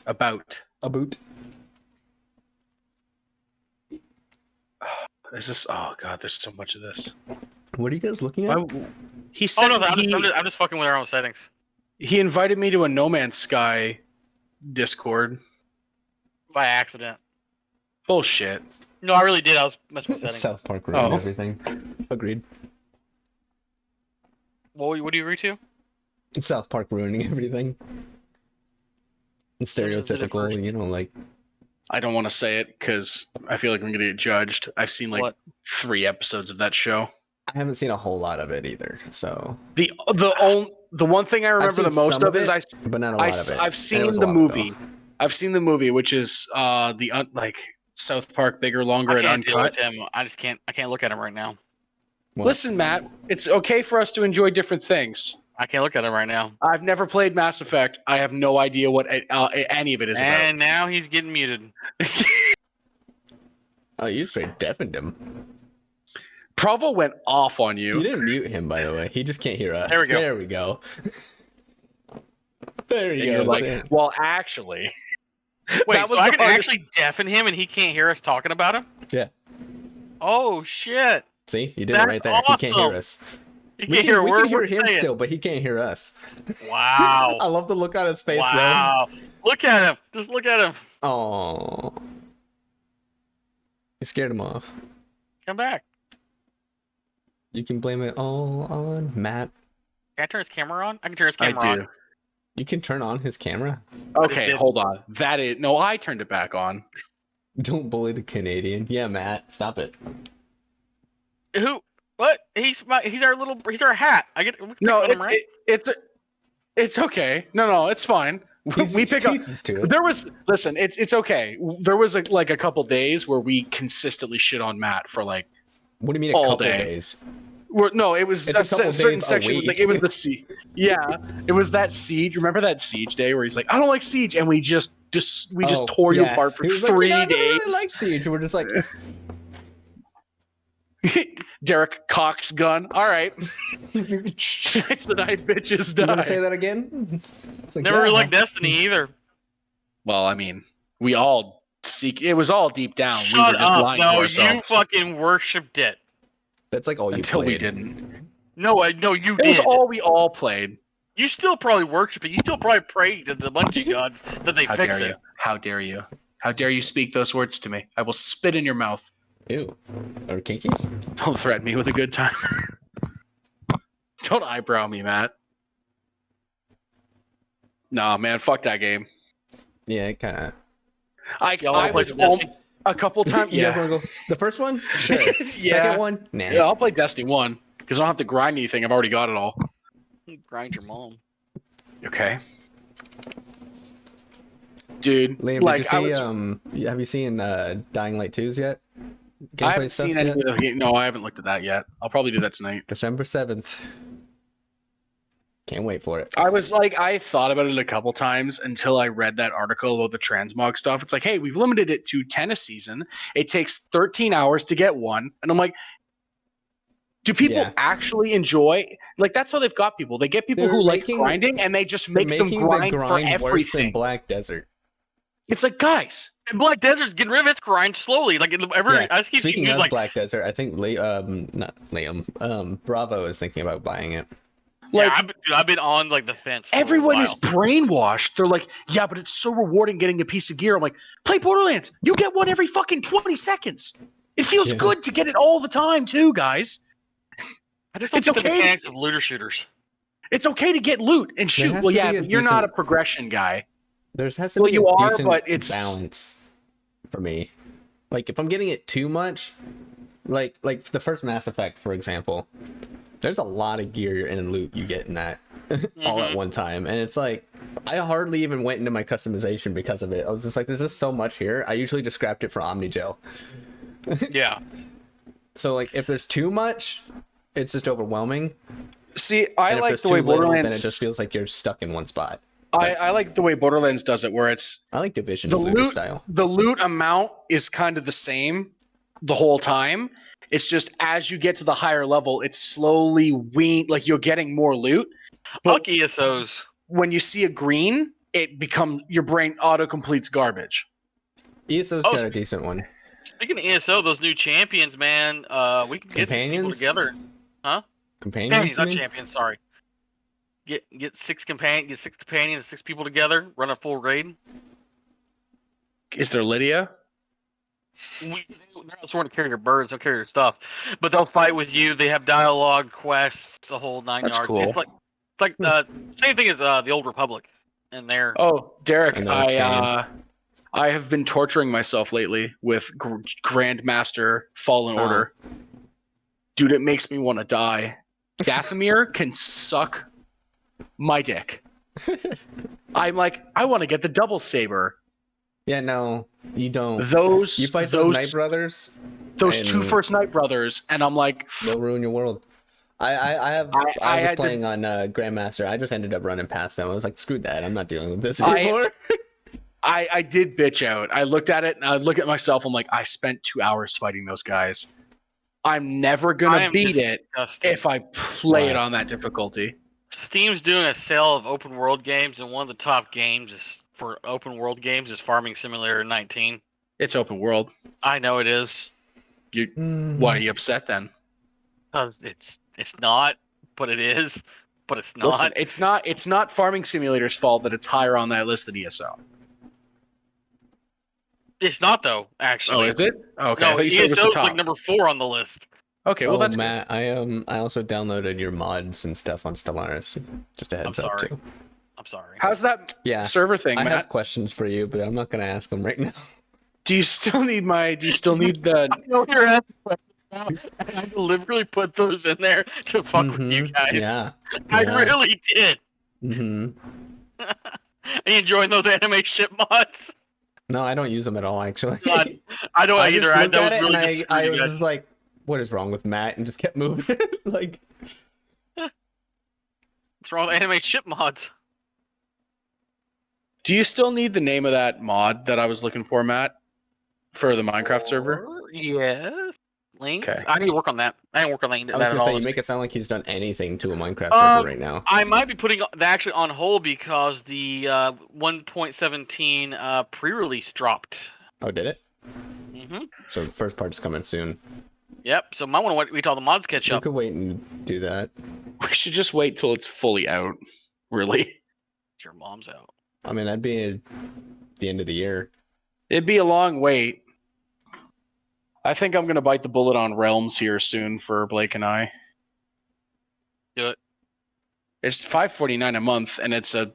About. a boot. Is this? Oh God, there's so much of this. What are you guys looking at? He Oh said no, I'm just fucking with our own settings. he invited me to a No Man's Sky Discord. By accident. Bullshit. No, I really did. I was messing with settings. South Park ruined Oh. everything. Agreed. What do you agree to? South Park ruining everything. It's There's a bit of stereotypical, first- you know, like I don't want to say it because I feel like I'm gonna get judged. I've seen like What? 3 episodes of that show. I haven't seen a whole lot of it either. So, The one thing I remember seen the most some of is it, but not a lot of it. I've And seen it was a the while movie. ago. I've seen the movie, which is like South Park Bigger, Longer, I and can't deal Uncut. with him. I just can't. I can't look at him right now. What? Listen, Matt, it's okay for us to enjoy different things. I can't look at him right now. I've never played Mass Effect. I have no idea what any of it is And now he's getting muted. about. Oh, you straight deafened him. Provo went off on You you. didn't mute him, by the way. He just can't hear us. There we go. There we go. There And you you're go. like, well, actually, Wait, That so was I the can hardest- actually deafen him and he can't hear us talking about him? Yeah. Oh shit! See, you did That's it right there. He can't hear awesome. us. He We can't hear a we word can hear we're him saying. still, but he can't hear us. Wow! I love the look on his face Wow! Look at him! Just look at him! though. Oh, you scared him off. Come back! You can blame it all on Matt. Can I turn his camera on? I can turn his I camera do. on. You can turn on his camera. Okay, did. hold on. That is no. I turned it back on. Don't bully the Canadian. Yeah, Matt, stop it. Who? What? He's our hat. I get. We can No, pick on him, right? it's okay. No, it's fine. We pick up. He's used to it. There was it's okay. There was like a couple days where we consistently shit on Matt for like. What do you mean a all couple day. days? No, it was It's a couple certain days a section. week. It was the siege. Yeah, it was that siege. Remember that siege day where he's like, "I don't like siege," and we just Oh, tore you yeah. apart for He was like, 3 "You know, I days. really like Siege." We're just like, Derek Cox gun. All right, you it's the night bitches gonna say die. that again? It's like, Never yeah, really liked Destiny either. Well, I mean, we all seek. It was all deep down. we were Shut just up! lying to No, you ourselves fucking worshipped it. That's like all you until we played. didn't. No, no, you It was did. all we all played. You still probably worship it. You still probably pray to the Bungie gods that they How fix dare it. you? How dare you? How dare you speak those words to me? I will spit in your mouth. Ew. Or kinky? Don't threaten me with a good time. Don't eyebrow me, Matt. Nah, man, fuck that game. Yeah, it kind of. Y'all wanna I play was some Destiny? a couple times. You guys Yeah, want to go? The first one? Sure. Yeah. Second one? Nah. yeah, I'll play Destiny 1 because I don't have to grind anything. I've already got it all. Grind your mom. Okay. dude. Liam, Like, did you see have you seen Dying Light 2's yet? I Gameplay haven't stuff seen any yet? of the game. No, I haven't looked at that yet. I'll probably do that tonight. December 7th. Can't wait for it. I thought about it a couple times until I read that article about the transmog stuff. It's like, hey, we've limited it to 10 a season. It takes 13 hours to get one. And I'm like, do people Yeah. actually enjoy? Like, that's how they've got people. They get people They're who like making- grinding, and they just They're make them making grind, the for grind worse than everything. Black Desert. It's like, guys, And Black Desert's getting rid of its grind slowly. Like Yeah. I keep Speaking seeing of like Black Desert, I think not Liam, Bravo is thinking about buying it. like I've been on like the fence. For everyone a while. is brainwashed. They're like, yeah, but it's so rewarding getting a piece of gear. I'm like, play Borderlands. You get one every fucking 20 seconds. It feels Yeah. good to get it all the time, too, guys. I just don't It's get the okay to- mechanics of looter shooters. It's okay to get loot and shoot. has Well, to yeah, be a but you're not a decent- progression guy. There has to Well, be you a are, decent but it's- balance for me. Like if I'm getting it too much, like the first Mass Effect, for example, there's a lot of gear and loot you get in that all at one time, and it's like I hardly even went into my customization because of it. I was just like, there's just so much here. I usually just scrapped it for Omnigel. Yeah. So like if there's too much, it's just overwhelming. See, I And if like there's the way too little, then Borderlands. it just feels like you're stuck in one spot. I like the way Borderlands does it, where it's I like Division's the looter loot. style. The loot amount is kind of the same the whole time. It's just as you get to the higher level, it's slowly like you're getting more loot. Fuck ESOs. When you see a green, it becomes your brain auto completes garbage. ESO's Oh, got a decent one. Speaking of ESO, those new champions, man, we can get 6 people Companions? together. Companions, Companions, you not mean? champions. Sorry. Get 6 companions, 6 people together, run a full raid. Is there Lydia? They're not sworn to carry your birds, they'll carry your stuff, but they'll fight with you. They have dialogue, quests, the whole 9 That's yards. cool. It's like same thing as the Old Republic, and they're Oh, Derek, Another I have been torturing myself lately with Grandmaster Fallen Oh. Order. Dude, it makes me want to die. Dathomir can suck my dick. I'm like, I want to get the double saber. Yeah, no, you don't. Those You fight those Night Brothers, those two and- first Night Brothers, and I'm like, they'll ruin your world. I I was had to- playing on Grandmaster. I just ended up running past them. I was like, screw that. I'm not dealing with this I- anymore. I did bitch out. I looked at it and I look at myself. I'm like, I spent 2 hours fighting those guys. I'm never I gonna am beat it disgusted. if I play it Right. on that difficulty. Steam's doing a sale of open world games, and one of the top games for open world games is Farming Simulator 19. It's open world. I know it is. Why are you upset then? 'Cause it's not, but it is, but it's not. Listen, it's not Farming Simulator's fault that it's higher on that list than ESO. It's not though, Oh, actually. is it? Okay, I No, thought you said it was the ESO's top. like number 4 on the list. Okay, well Oh, that's good. Matt, I also downloaded your mods and stuff on Stellaris. Just a heads up sorry. too. I'm sorry. How's that Yeah, server thing, I Matt? have questions for you, but I'm not gonna ask them right now. Do you still need the? I know you're asking questions now, and I deliberately put those in there to fuck with you Mhm, guys. Yeah. I yeah. really did. hmm Are you enjoying those anime ship mods? No, I don't use them at all. Actually, God, I don't I either. just looked That at was it really and I was guys. just like, "What is wrong with Matt?" And just kept moving. Like, What's wrong with anime ship mods? Do you still need the name of that mod that I was looking for, Matt, for the Minecraft server? Yes. Links. Okay. I need to work on that. I didn't work on that, I was that at gonna all. say, you make it sound like he's done anything to a Minecraft Um, server right now. I might be putting that actually on hold because the 1.17 pre-release dropped. Oh, did it? hmm So the first part's coming soon. Yep. So might want to wait till the mods catch We up. could wait and do that. We should just wait till it's fully out. Really, Your mom's out. I mean, that'd be the end of the year. it'd be a long wait. I think I'm gonna bite the bullet on Realms here soon for Blake and I. Do it. It's $5.49 a month, and it's a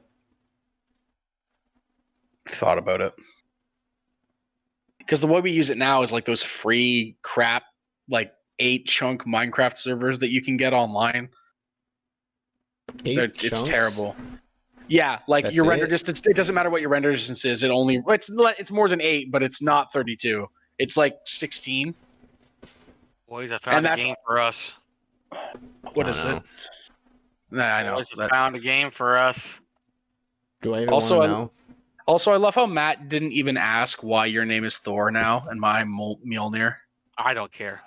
thought about it because the way we use it now is like those free crap, like 8-chunk Minecraft servers that you can get online. Eight It's chunks? terrible. Yeah, like That's your render it? distance. It doesn't matter what your render distance is. It's more than 8, but it's not 32. It's like 16. Boys, I And found a that's game for us. what I is don't it? Nah, I know. Boys, I found a game for us. Do I even Also, want to know? Also, I love how Matt didn't even ask why your name is Thor now and I'm Mjolnir. I don't care.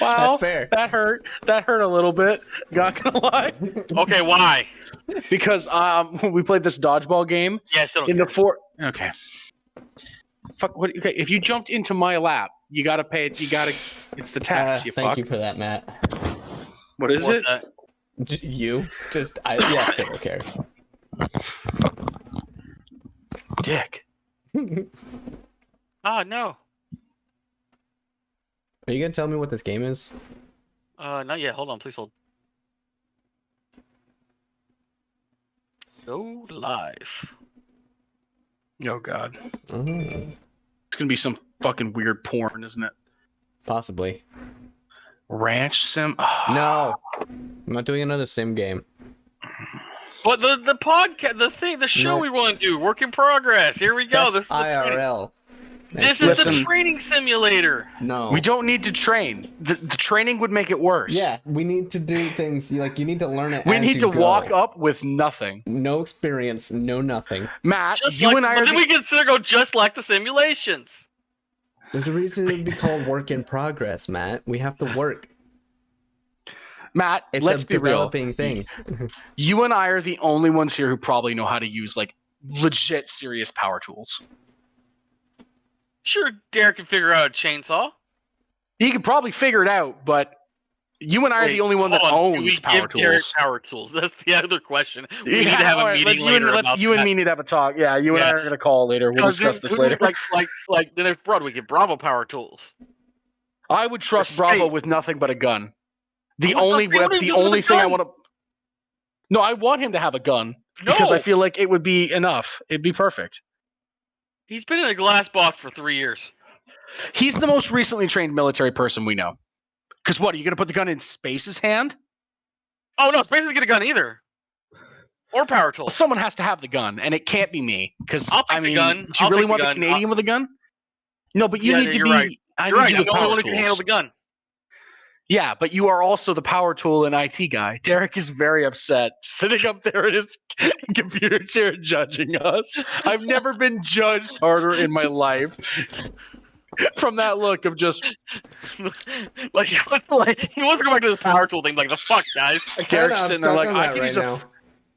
Wow, That's fair. That hurt. That hurt a little bit. Not gonna lie. Okay, why? Because we played this dodgeball game Yeah, I still don't in care. the four. Okay. Fuck. What? Okay. If you jumped into my lap, you gotta pay it. You gotta. It's the tax. You Thank fuck. you for that, Matt. What is What's it? that? You just I still don't care. Dick. Ah, no. Are you gonna tell me what this game is? Not yet. Hold on, please hold. Go live. Oh God. Oh, It's gonna be some fucking weird porn, isn't it? possibly. Ranch sim. No, I'm not doing another sim game. But the podcast, the show No. we want to do, work in progress. Here we go. That's This is the training. IRL. This is Listen. the training simulator. No. We don't need to train. The training would make it worse. Yeah, we need to do things like you need to learn it. We as need you to go. walk up with nothing. No experience, no nothing. Matt, Just you like, and I but are then the, we consider go just like the simulations. There's a reason it would be called work in progress, Matt. We have to work. Matt, It's let's a be real. developing thing. You and I are the only ones here who probably know how to use like legit serious power tools. Sure, Derek can figure out a chainsaw. He could probably figure it out, but you and I are Wait, the only one that hold on. Do we owns power give Derek tools. power tools? That's the other question. We need to Yeah, have all a right, meeting let's- later about you and that. me need to have a talk. Yeah, you and I Yeah. are gonna call later. We'll Because discuss this who- later. Like then if Broad, we get Bravo power tools. I would trust Or Bravo space. with nothing but a gun. I The would only trust him with the a only thing I gun. want to. No, I want him to have a gun No, because I feel like it would be enough. It'd be perfect. he's been in a glass box for 3 years. He's the most recently trained military person we know. Because what, are you going to put the gun in Space's hand? Oh no, Space doesn't get a gun either. Or power Well, tools. someone has to have the gun, and it can't be me. Because, I'll take I the mean, gun. do you I'll really take the want the gun. Canadian with a gun? No, but you Yeah, need to you're be. right. I You're need right. you I'm with the only power one who can handle tools. the gun. Yeah, but you are also the power tool and IT guy. Derek is very upset, sitting up there in his computer chair judging us. I've never been judged harder in my life. From that look of just Like he wants to go back to the power tool thing. Like the fuck, guys. Derek's I'm sitting there stuck like, on I that could right use a. now.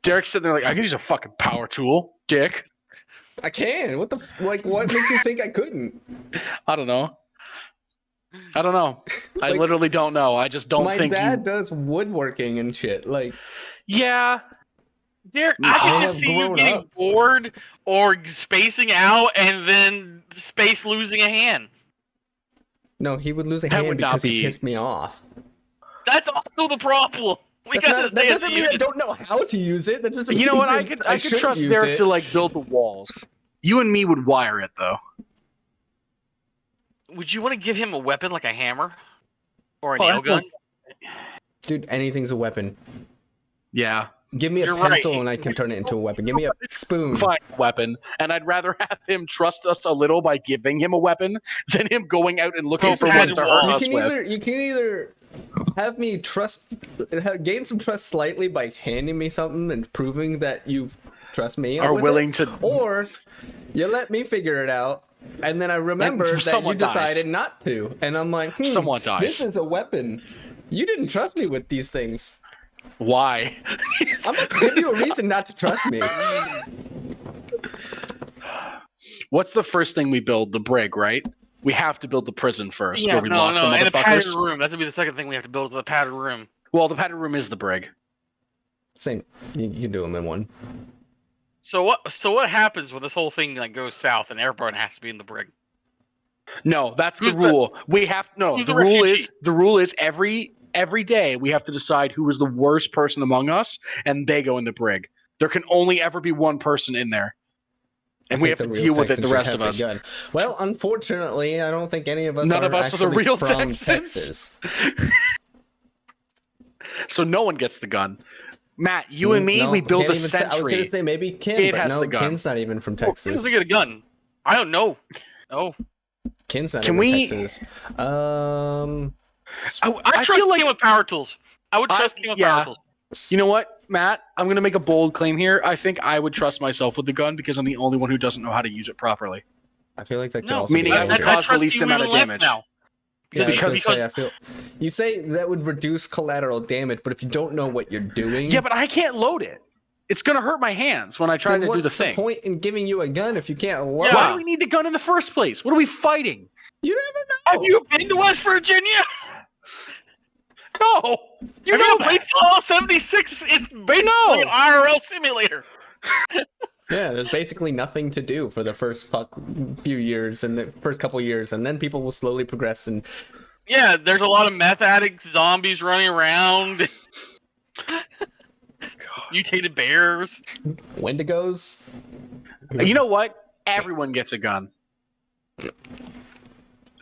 Derek's sitting there like, I could use a fucking power tool, dick. I can. What makes you think I couldn't? I don't know. I Like, literally don't know. I just don't My think dad you. does woodworking and shit. Like, Yeah, Derek, I I can have just see you grown getting up. bored or spacing out and then Space losing a hand. no, he would lose a That hand would not because he be- pissed me off. That's also the problem. We That's gotta not, that stay as doesn't a mean I unit. don't know how to use it. That just you know what? I means could shouldn't trust use Derek it. to like build the walls. You and me would wire it though. Would you want to give him a weapon like a hammer or a Oh, nail that's gun? Dude, anything's a weapon. Yeah, Give me a You're right. pencil and I can turn it into a weapon. Give me a spoon. fine weapon, and I'd rather have him trust us a little by giving him a weapon than him going out and looking Bro, for pad one to wall. hurt You us can with. either have me gain some trust slightly by handing me something and proving that you trust me, Are with willing it, to. or you let me figure it out, and then I remember that you someone dies. decided not to, and I'm like, Someone dies. This is a weapon. You didn't trust me with these things. Why? I'm about to give you a reason not to trust me. What's the first thing we build? The brig, right? We have to build the prison first, Yeah, where we no, lock no, the and a padded motherfuckers. room. That's gonna be the second thing we have to build, the padded room. Well, the padded room is the brig. Same. You can do them in one. So what happens when this whole thing like goes south and everyone has to be in the brig? No, that's Who's the rule. We have no. who's The the rule refugee? is every day we have to decide who is the worst person among us, and they go in the brig. There can only ever be one person in there, and we have to deal with it. The rest of us. Gun. Well, unfortunately, I don't think any of us. None are of us are the actually real from Texans. Texas. So no one gets the gun. Matt, you and me, No, we build can't a even say- I was Sentry. gonna say maybe Kin, It but has no, the gun. Kin's not even from Who Texas. doesn't get a gun? I don't know. No. Kin's not Can even we- Texas. I I trust feel like King with power tools. I would trust King with power tools. you know what, Matt? I'm gonna make a bold claim here. I think I would trust myself with the gun because I'm the only one who doesn't know how to use it properly. I feel like that could No, also meaning be I dangerous. cause the trust least you amount even of less damage. now. Yeah, Because, because I feel you say that would reduce collateral damage, but if you don't know what you're doing, Yeah, but I can't load it. It's gonna hurt my hands when I try then to do the what's thing. point in giving you a gun if you can't load? Yeah. Why do we need the gun in the first place? What are we fighting? You never know. Have you been to West Virginia? No, you Have know you that. played Fallout 76? It's basically No. an IRL simulator. Yeah, there's basically nothing to do for the first few years and the first couple years, and then people will slowly progress. And Yeah, there's a lot of meth addict zombies running around. Mutated bears. Wendigos. You know what? Everyone gets a gun.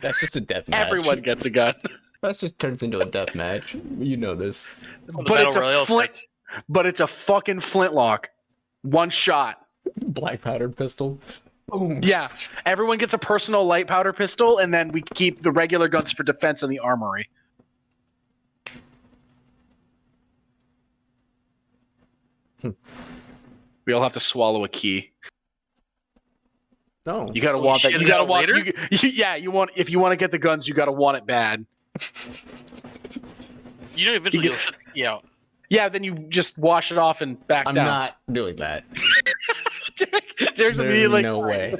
That's just a death match. Everyone gets a gun. That just turns into a death match. You know this. But it's a flint. But it's a fucking flintlock. One shot. Black powdered pistol. Boom. Yeah. Everyone gets a personal light powder pistol, and then we keep the regular guns for defense in the armory. We all have to swallow a key. No. You gotta So we want that. shit You it gotta out want. later? Yeah, you want. If you want to get the guns, you gotta want it bad. You know, eventually You you'll shut the key out. Yeah, then you just wash it off and back I'm down. not doing that. There's There's immediately no way.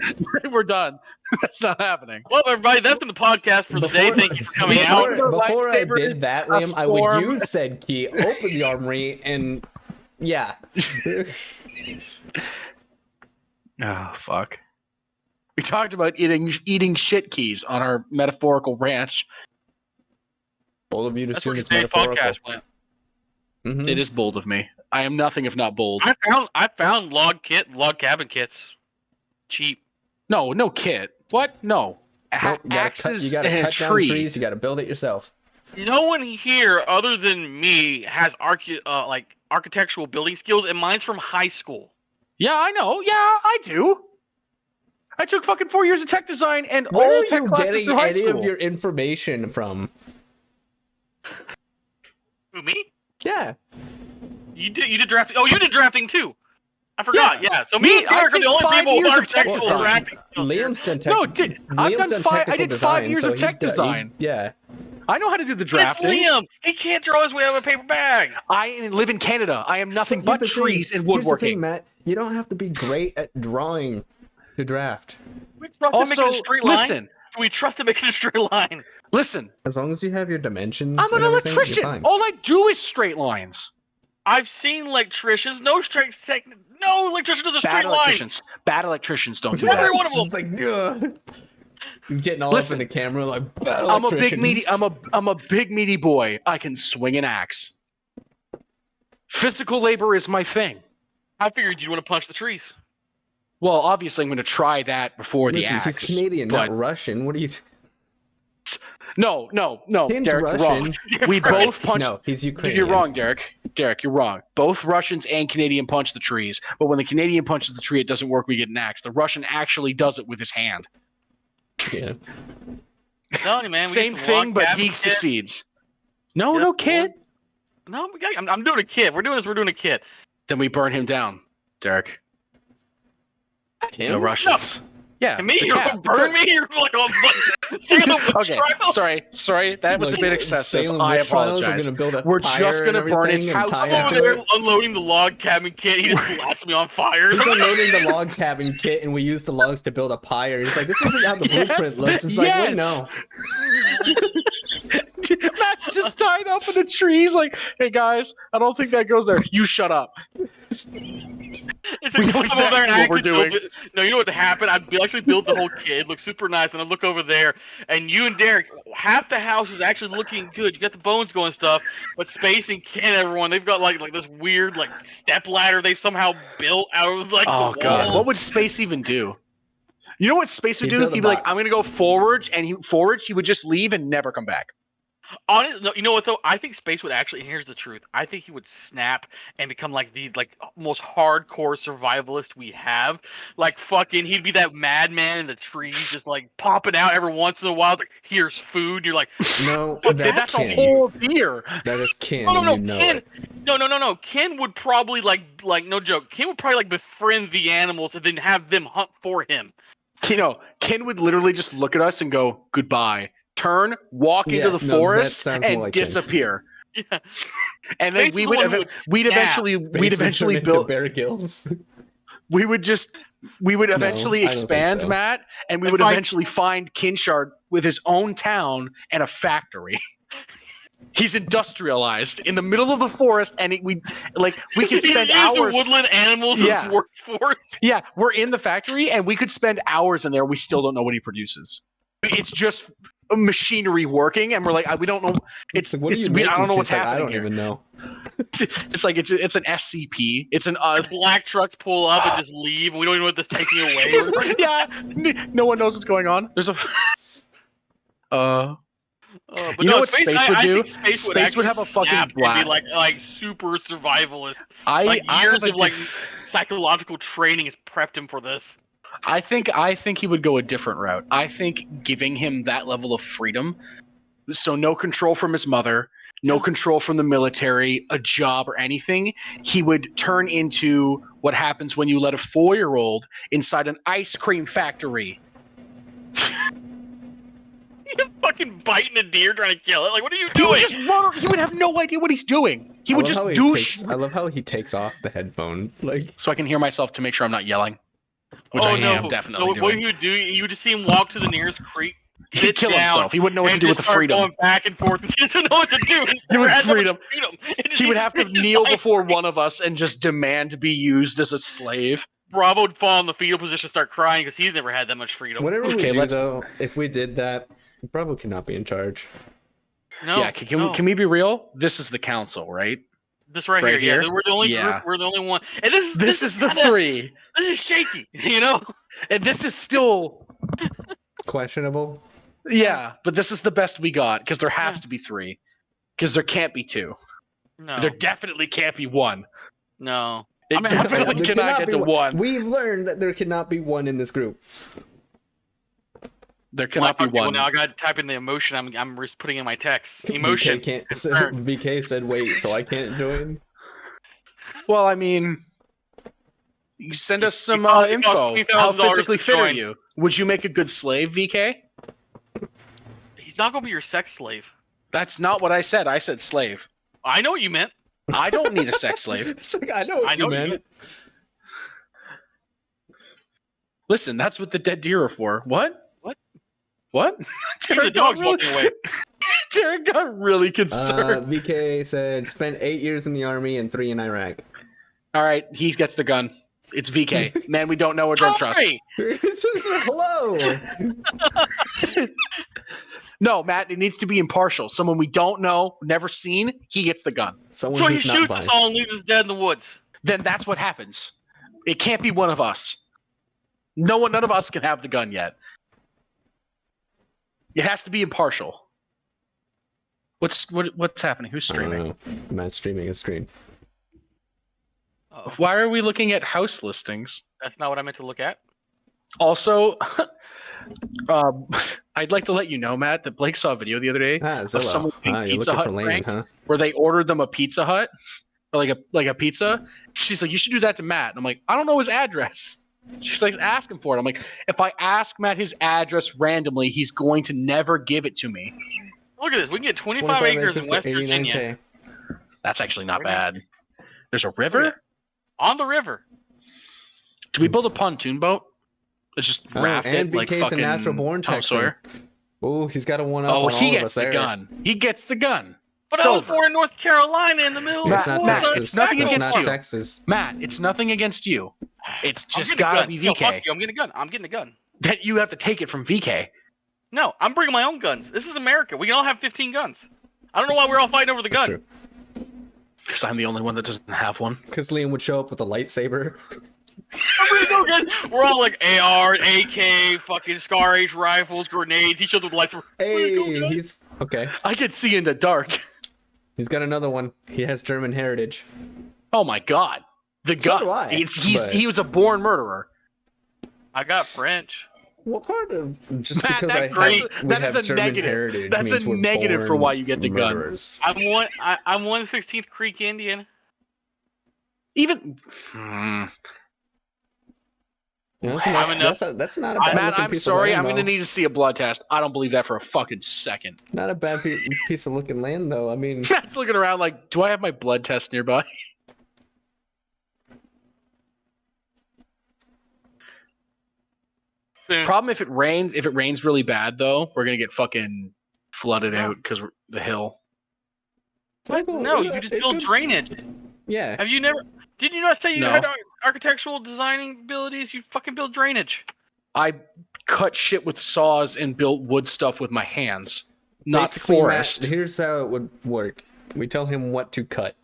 we're done. That's not happening. Well, everybody, that's been the podcast for the day. Thank you for coming out. Before I Lightsabers, did that, a Liam, I would storm. use said key, open the armory, and yeah. Oh fuck. We talked about eating shit keys on our metaphorical ranch. Bold of you to That's where assume it's today's metaphorical. podcast went. Mhm. It is bold of me. I am nothing if not bold. I found log cabin kits, cheap. No kit. What? No. Nope, you gotta Axes you gotta and a cut down tree. trees. You gotta build it yourself. No one here, other than me, has architectural building skills, and mine's from high school. Yeah, I know. Yeah, I do. I took fucking 4 years of tech design and Where all are tech you classes getting through high any school. of your information from? Who, me? Yeah. You did drafting. Oh, you did drafting too. I forgot. Yeah. So me Me, and Derek I are the take only 5 people who years are of tech technical design. drafting. Liam's done tech. No, I've Liam's done done five. I technical did 5 design, years so of tech design. Yeah. I know how to do the It's drafting. Liam. He can't draw his way out of a paper bag. I live in Canada. I am nothing Here's but the thing. trees and Here's the thing, woodworking. Matt. You don't have to be great at drawing to draft. We trust him making Also, a straight line. listen, We trust him making a straight line. listen. As long as you have your dimensions. I'm an and everything, you're electrician. fine. All I do is straight lines. I've seen electricians. No electrician does a Bad straight line. electricians. Bad electricians don't do Every that. one of them. It's like, ugh. You're getting all Listen, up in the camera like I'm a big electricians. meaty. I'm a big meaty boy. I can swing an axe. Physical labor is my thing. I figured you'd want to punch the trees. Well, obviously, I'm going to try that before the Listen, axe. he's Canadian, but not Russian. What are you? no, Ken's Derek, you're wrong. Russian. We both punch. No, he's Ukrainian. You're wrong, Derek. Derek, you're wrong. Both Russians and Canadian punch the trees, but when the Canadian punches the tree, it doesn't work. We get an axe. The Russian actually does it with his hand. Yeah. I'm telling you, man. we Same used to walk thing, but cabin he kits. succeeds. No, Yep. no kid. No, I'm doing a kit. We're doing a kit. Then we burn him down, Derek. Him? The Russians. Yeah. And me, the you're cat. gonna burn me. You're like, oh, Okay, sorry. That was a bit excessive. Salem I witch trials, apologize. We're, gonna build a We're pyre just and gonna burn his everything and house tie I'm it over to there it. unloading the log cabin kit. He just blasts me on fire. He's unloading the log cabin kit, and we use the logs to build a pyre. He's like, "This isn't how the Yes, blueprint looks." It's like, yes. "Wait, no." Matt's just tied up in a tree. He's like, "Hey guys, I don't think that goes there. You shut up." It's We like, know I'm over exactly there and what we're actually build doing. it. No, you know what happened? I'd actually build the whole kit, look super nice, and I look over there, and you and Derek, half the house is actually looking good. You got the bones going stuff, but Space and Ken, everyone, they've got like this weird like step ladder they've somehow built out of like Oh the god, walls. what would Space even do? You know what Space would He'd do? build a He'd be like, box. "I'm gonna go forward," and he would just leave and never come back. Honestly, no, you know what though? I think Space would actually. And here's the truth. I think he would snap and become like the most hardcore survivalist we have. Like fucking, he'd be that madman in the trees, just like popping out every once in a while. Like, here's food. You're like, No, Fuck, that's that's a Ken. whole deer. That is Ken, no, no, and no, you know Ken. it. No. Ken would probably like no joke. Ken would probably like befriend the animals and then have them hunt for him. You know, Ken would literally just look at us and go goodbye, turn, walk Yeah, into the no, that forest, sounds more and like Ken. disappear. Yeah. And then Space is the one who would we'd snap. eventually Space we'd would eventually turn into build Bear Grylls. we would eventually I don't think expand so. Matt, and we And would by- eventually find Kinshard with his own town and a factory. He's industrialized in the middle of the forest, and we could spend He's hours. the woodland animals Yeah. workforce. Yeah, we're in the factory, and we could spend hours in there. We still don't know what he produces. It's just machinery working, and we're like, we don't know. It's like, what are you I making? don't know what's She's like, happening I don't here. even know. It's like it's an SCP. It's an Black trucks pull up and just leave. We don't even know what this taking away. yeah. No one knows what's going on. There's a But You know what Space would I do? think Space Space would actually have a fucking snap and black. be like super survivalist. I Like I years have a of like diff- psychological training has prepped him for this. I think he would go a different route. I think giving him that level of freedom, so no control from his mother, no control from the military, a job or anything, he would turn into what happens when you let a 4-year-old inside an ice cream factory. You're fucking biting a deer trying to kill it. Like, what are you He would doing? just run. He would have no idea what he's doing. He would just douche. I love how he takes off the headphone. Like, So I can hear myself to make sure I'm not yelling, which oh, I no. am definitely So what doing. he would do, you would just see him walk to the nearest creek, He'd sit kill down, himself. He wouldn't know what to and do with just the start freedom. going back and forth. He doesn't know what to do. He's He would never had that much freedom. freedom. He would have to kneel before one of us and just demand to be used as a slave. Bravo would fall in the fetal position, start crying because he's never had that much freedom. whatever we Okay, do, let's- though, if we did that, Bravo cannot be in charge. No, Yeah, can we be real? This is the council, right? This right, right here. here? Yeah, we're the only Yeah. group. We're the only one. And This is the kinda- three, This is shaky, you know. and this is still Questionable. yeah, but this is the best we got because there has Yeah. to be three, because there can't be two. No, There definitely can't be one. no. It I mean, definitely There cannot get be to one. We've learned that there cannot be one in this group. There cannot be Okay, well, one. now I got to type in the emotion. I'm just putting in my text. Emotion. VK, can't, Confirmed. VK said wait, so I can't join. Well, I mean, you send us some it costs info. $20,000 How physically to fit are join. you? Would you make a good slave, VK? He's not gonna be your sex slave. That's not what I said. I said slave. I know what you meant. I don't need a sex slave. It's like, I know what I know you what you meant. Listen, that's what the dead deer are for. What? What? What? Even the Derek got dog's really, walking away. Derek got really concerned. VK said spent 8 years in the army and 3 in Iraq. All right, he gets the gun. It's VK. Man, we don't know or don't trust. Sorry. It says hello. No, Matt, it needs to be impartial. Someone we don't know, never seen, he gets the gun. Someone So he who's not shoots us biased. all and leaves us dead in the woods. Then that's what happens. It can't be one of us. None of us can have the gun yet. It has to be impartial. What's happening? Who's I don't streaming? know. Matt's streaming a screen. Oh, Why are we looking at house listings? that's not what I meant to look at. Also, I'd like to let you know, Matt, that Blake saw a video the other day Ah, of Zillow. someone getting You're Pizza looking Hut for lane, pranked, huh? where they ordered them a Pizza Hut or like a pizza. She's like, you should do that to Matt. And I'm like, I don't know his address. She's like, ask him for it. I'm like, if I ask Matt his address randomly, he's going to never give it to me. Look at this. We can get 25 acres in for West 89K. Virginia. That's actually not Really? bad. There's a river. On the river. Do we build a pontoon boat? Let's just Oh, raft and it like BK's a fucking natural born Tom Texan. Sawyer. Oh, he's got a one up Oh, on he all of us gets the there. gun. He gets the gun. But It's I was over. born in North Carolina in the middle Matt, It's of not Matt, Texas. it's nothing It's against not you. Texas. Matt, it's nothing against you. It's I'm just getting a gotta gun. be No, VK. fuck you. I'm getting a gun. I'm getting a gun. That you have to take it from VK. No, I'm bringing my own guns. This is America. We can all have 15 guns. I don't know why we're all fighting over the That's gun. true. Because I'm the only one that doesn't have one. Because Liam would show up with a lightsaber. We're all like AR, AK, fucking Scar H rifles, grenades. He showed up with lights. Hey, he's okay. I could see in the dark. He's got another one. He has German heritage. Oh my god. The So gun. do I, but- He was a born murderer. I got French. What part of just Matt, because that is a German negative. heritage That's means a we're negative for born why you get the gun. murderers. I'm 1/16th Creek Indian. Even You know, that's not a bad Matt, looking I'm piece sorry. of I'm land, going to though. need to see a blood test. I don't believe that for a fucking second. Not a bad piece of looking land, though. I mean, Matt's looking around like, do I have my blood test nearby? Soon. Problem if it rains really bad though, we're gonna get fucking flooded out because the hill. What? No, you just build drainage. yeah. Have you never? Did you not say you No. had architectural designing abilities? You fucking build drainage. I cut shit with saws and built wood stuff with my hands, not Basically, forest. Matt, here's how it would work. We tell him what to cut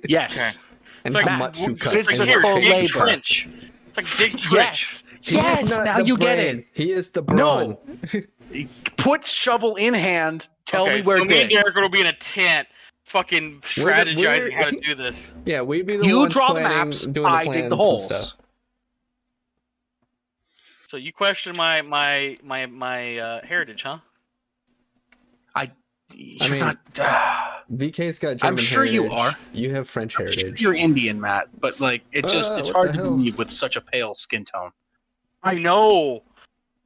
Yes, and It's how like much to cut. physical and what Here, to dig labor. trench. It's like dig trench. yes, He is yes. not Now the you get brain. it. He is the brawn. No. Put shovel in hand. Tell Okay, me where so to me and dig. Derek will be in a tent, fucking strategizing how to do this. Yeah, we'd be the You ones draw the planning, maps, doing the I plans dig the and holes. stuff. So you question my heritage, huh? You're mean, not- VK's got German I'm sure heritage. you are. You have French I'm sure heritage. you're Indian, Matt, but like it's what hard the to hell? believe with such a pale skin tone. I know.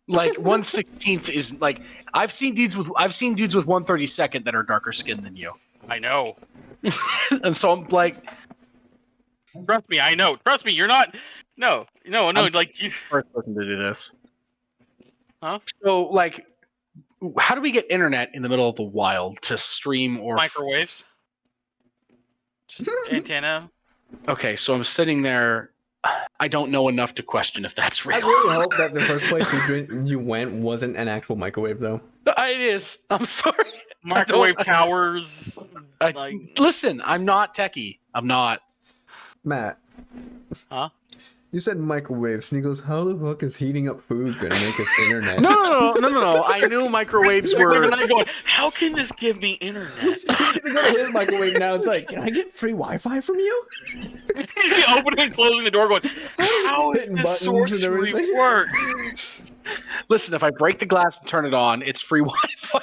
Like 1/16th is like I've seen dudes with 1/32 that are darker skinned than you, I know. and so I'm like Trust me, I know. Trust me, you're not. No. Like you. first person to do this. Huh? So like, how do we get internet in the middle of the wild to stream or? Microwaves. Just antenna. Okay, so I'm sitting there. I don't know enough to question if that's I real. really hope that the first place you went wasn't an actual microwave, though. It is. I'm sorry. Microwave towers. Listen, I'm not techie. I'm not. Matt. Huh? You said microwaves, and he goes, "How the fuck is heating up food gonna make us internet?" No. I knew microwaves were. And I'm going, how can this give me internet? He's gonna go to his microwave now. It's like, can I get free Wi-Fi from you? He's opening and closing the door, going, how is Hitting this buttons and sorcery everything. work? Listen, if I break the glass and turn it on, it's free Wi-Fi.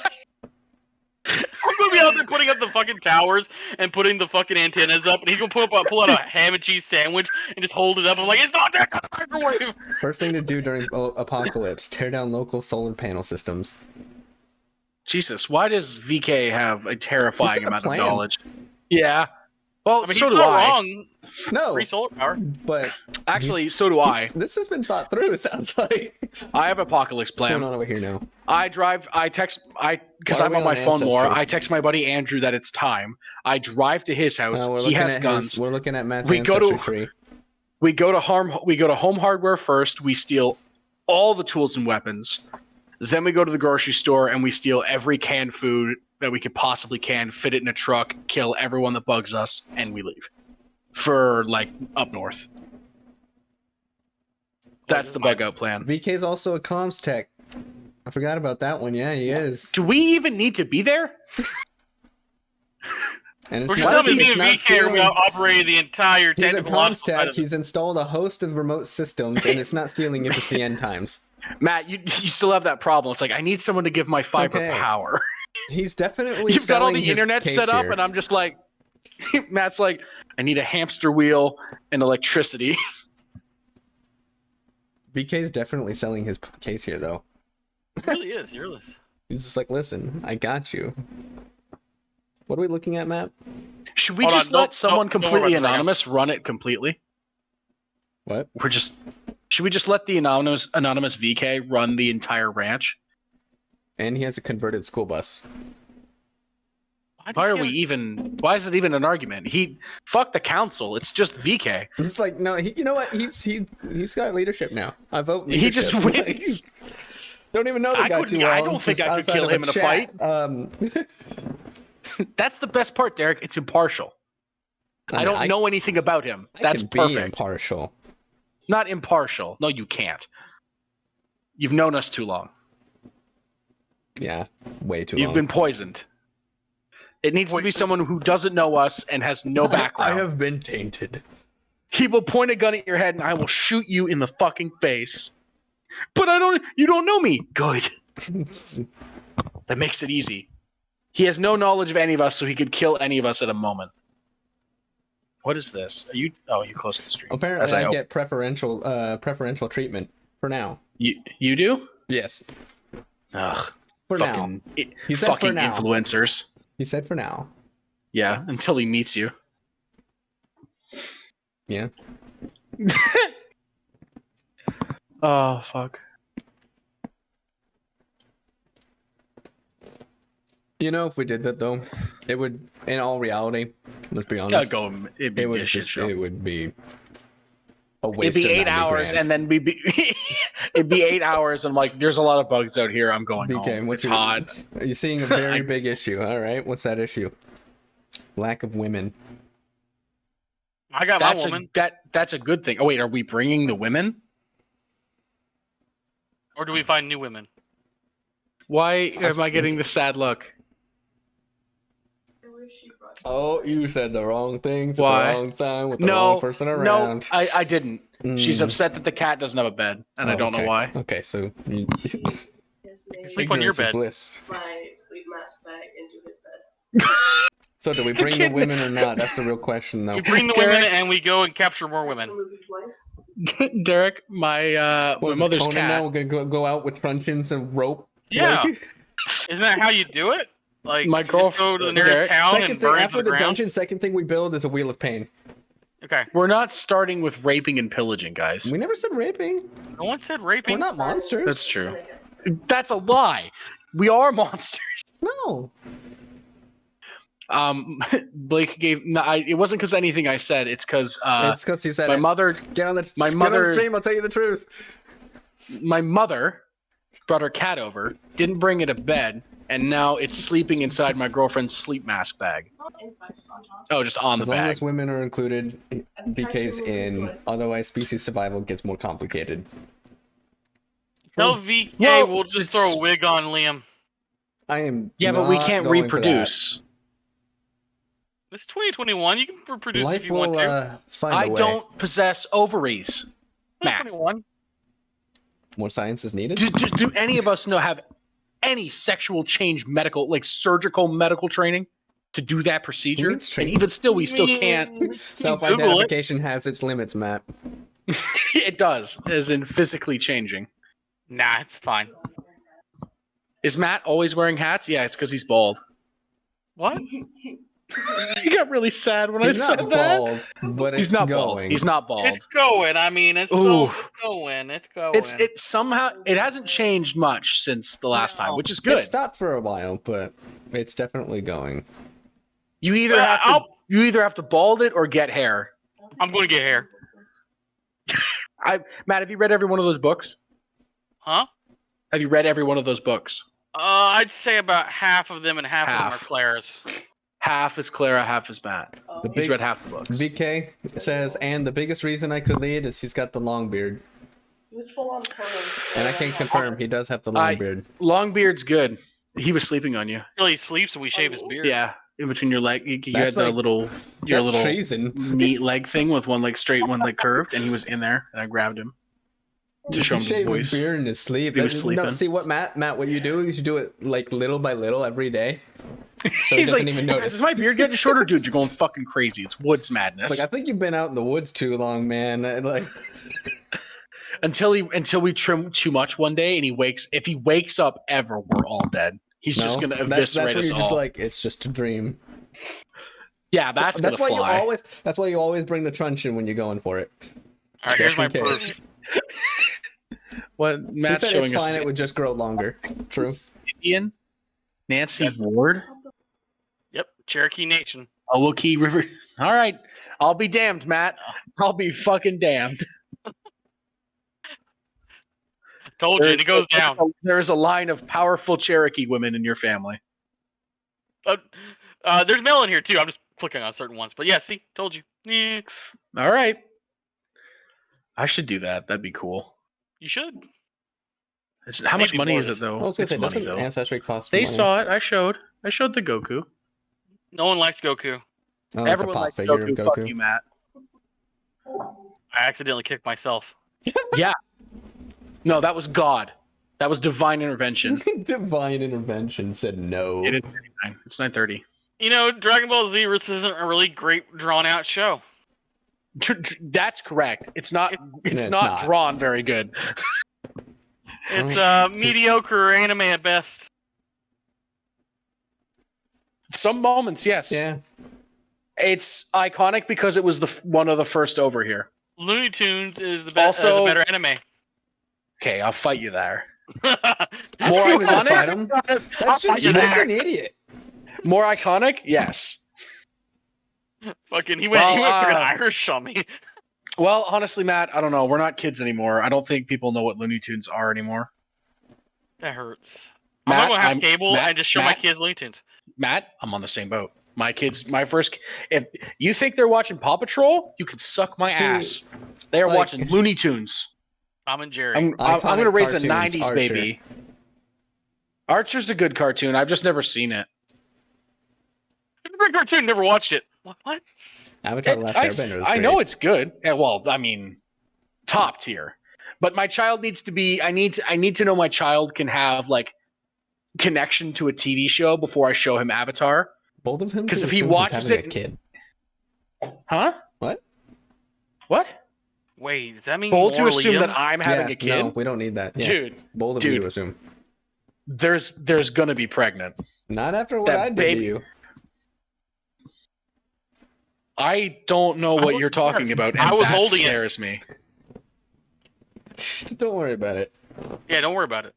I'm gonna be out there putting up the fucking towers and putting the fucking antennas up, and he's gonna pull out a ham and cheese sandwich and just hold it up. I'm like, it's not that microwave. First thing to do during apocalypse: tear down local solar panel systems. Jesus, why does VK have a terrifying He's got a amount of plan. knowledge? Yeah. Well, I mean, so he's do not I. wrong. No, Free solar power. but Actually, he's- so do I. This has been thought through. It sounds like. I have apocalypse What's going plan. on over here now? Because Why are I'm we on my on phone more. Ancestry? I text my buddy Andrew that it's time. I drive to his house. We're He looking has at guns. We're looking at Matt's We go ancestry to- tree. We go to Home Hardware first. We steal all the tools and weapons. Then we go to the grocery store and we steal every canned food that we could possibly can, fit it in a truck, kill everyone that bugs us, and we leave for like up north. That's the bug out plan. VK's also a comms tech. I forgot about that one. Yeah, he is. Do we even need to be there? And it's We're not, just telling me it's and not VK are stealing. gonna operate the entire He's a technical comms side tech. of it. He's installed a host of remote systems, and it's not stealing if it's the end times. Matt, you still have that problem. It's like I need someone to give my fiber Okay. power. He's definitely You've got all selling the his internet case set up, here. and I'm just like, Matt's like, I need a hamster wheel and electricity. BK's definitely selling his case here, though. It really is. You're He's just like, listen, I got you. What are we looking at, Matt? Should we Hold on, just let don't- someone don't worry completely about it right now. anonymous run it completely? What? Should we just let the anonymous VK run the entire ranch? And he has a converted school bus. Why is it even an argument? Fuck the council. It's just VK. It's like, no, you know what? He's got leadership now. I vote He just leadership. wins. Don't even know the I guy couldn't- too well. I don't think just I could outside kill of him in a chat. That's the best part, Derek. It's impartial. I don't know anything about him. I That's can be perfect. impartial. Not impartial. No, you can't. You've known us too long. Yeah, way too You've long. been poisoned. It needs to be someone who doesn't know us and has no background. I have been tainted. He will point a gun at your head and I will shoot you in the fucking face. But you don't know me. Good. That makes it easy. He has no knowledge of any of us, so he could kill any of us at a moment. What is this? Are you close to the stream. Apparently, I get preferential treatment for now. You do? Yes. Ugh. For fucking, now. He said fucking for now. influencers. He said for now. Yeah, until he meets you. Yeah. Oh, fuck. You know, if we did that though, it would, in all reality, let's be Gotta honest, go. It'd be a shit show. it would be a waste. It'd be of 8 hours, grand. and then it'd be 8 hours, and like, there's a lot of bugs out here. I'm going home. It's hot. You're seeing a very big issue. All right, what's that issue? Lack of women. I got my woman. That's a good thing. Oh wait, are we bringing the women? Or do we find new women? Why am I getting the sad look? Oh, you said the wrong things at Why? the wrong time with the wrong person around. No, I didn't. She's upset that the cat doesn't have a bed, and I don't know why. Okay, so You sleep on your ignorance is bed. bliss. My sleep mask bag into his bed. So do we bring the women or not? That's the real question, though. We bring the women and we go and capture more women. Derek, my mother's Conan cat. now? We're gonna go out with truncheons and rope. Yeah. Like, Isn't that how you do it? Like, My you just go to the nearest Derek, town second and thing burn it to after the the ground? dungeon, second thing we build is a wheel of pain. Okay. We're not starting with raping and pillaging, guys. We never said raping. No one said raping. We're not monsters. That's true. That's a lie. We are monsters. No. Blake gave. No, it wasn't because anything I said. It's because It's because he said my it. mother. Get on the my get on mother- the stream. I'll tell you the truth. My mother brought her cat over. Didn't bring it to bed, and now it's sleeping inside my girlfriend's sleep mask bag. Oh, just on the As long bag. as women are included, BK's in. Otherwise, species survival gets more complicated. Tell VK Well, we'll just it's- throw a wig on Liam. I am. Yeah, but we not can't going for that. reproduce. It's 2021. You can reproduce Life if you want will to. find I a way. don't possess ovaries. Matt, 2021. More science is needed. do any of us have any sexual change medical, like surgical medical training to do that procedure? needs And training? even still, we still can't. Self-identification has its limits, Matt. It does, as in physically changing. Nah, it's fine. Is Matt always wearing hats? Yeah, it's because he's bald. What? He got really sad when He's I not said that. bald, but He's it's not going. bald. He's not bald. It's going. I mean, it's Ooh. going. It's going. It somehow it hasn't changed much since the last time, No. which is good. It stopped for a while, but it's definitely going. You either have to bald it or get hair. I'm going to get hair. Matt, have you read every one of those books? Huh? Have you read every one of those books? I'd say about half of them and half of them Half. are Claire's. Half is Clara, half is Matt. The He's big read half the books. VK says, and the biggest reason I could lead is he's got the long beard. He was full on Conan. And I can confirm he does have the long beard. Longbeard's good. He was sleeping on you. Until he sleeps and we shave his beard. Yeah, in between your leg. You had That's the like- little That's little treason. neat leg thing with one leg straight, one leg curved, and he was in there, and I grabbed him to show him the Shave his voice. beard in his sleep. He was No, sleeping. see what Matt, what you do is you do it like little by little every day. So he He's doesn't like, even notice. is my beard getting shorter? Dude, you're going fucking crazy. It's woods madness. Like, I think you've been out in the woods too long, man. And, like, until we trim too much one day, and if he wakes up ever, we're all dead. He's just no, gonna that's eviscerate where us you're all. just like, it's just a dream. Yeah, that's why gonna fly. That's why you always bring the truncheon when you're going for it. All right, here's my Just in case. proof. What He Matt's said showing it's us? fine. It would just grow longer. True. Indian, Nancy Ward, Yep, Cherokee Nation. Owokee River. All right, I'll be damned, Matt. I'll be fucking damned. Told you, it goes down. There is a line of powerful Cherokee women in your family. There's mail in here too. I'm just clicking on certain ones. But yeah, see, told you. Yeah. All right. I should do that. That'd be cool. You should. How much Maybe money more is than- it though? I was gonna It's say, money doesn't though. Ancestry cost They money? saw it. I showed the Goku. No one likes Goku. Oh, it's a Everyone pop likes figure Goku. of Fuck Goku. you, Matt. I accidentally kicked myself. Yeah. No, that was God. That was divine intervention. Divine intervention said no. It is 9. It's 9:30. You know, Dragon Ball Z isn't a really great drawn out show. That's correct. It's not. It's it's not not. drawn very good. It's mediocre anime at best. Some moments, yes. Yeah. It's iconic because it was one of the first over here. Looney Tunes is the Also- better anime. Okay, I'll fight you there. I'm More not gonna fight iconic. him. That's just, you he's just there. an idiot. More iconic, yes. Fucking, he went freaking Well, Irish on me. Well, honestly, Matt, I don't know. We're not kids anymore. I don't think people know what Looney Tunes are anymore. That hurts. Matt, I'm gonna have I'm- cable Matt- and just show my Matt- kids Looney Tunes. Matt, I'm on the same boat. My kids, if you think they're watching Paw Patrol, you can suck my See, ass. They are like- watching Looney Tunes. Tom and Jerry. I'm Iconic going to raise a cartoons, 90s Archer. baby. Archer's a good cartoon. I've just never seen it. It's a great cartoon. Never watched it. What? Avatar: The Last Airbender is I know great. it's good. Yeah, well, I mean, top tier. But my child needs to be. I need to know my child can have like connection to a TV show before I show him Avatar. Bold of him 'Cause to if he assume he's watches having it- a kid. Huh? What? What? Wait, does that mean Bold to more assume Liam? that I'm having Yeah, a kid, No, we don't need that. Yeah. dude. Bold of you dude. to assume. There's gonna be pregnant. Not after what That I did baby- to you. I don't know what was- you're talking about, I and was that holding it. scares me. Don't worry about it. Yeah, don't worry about it.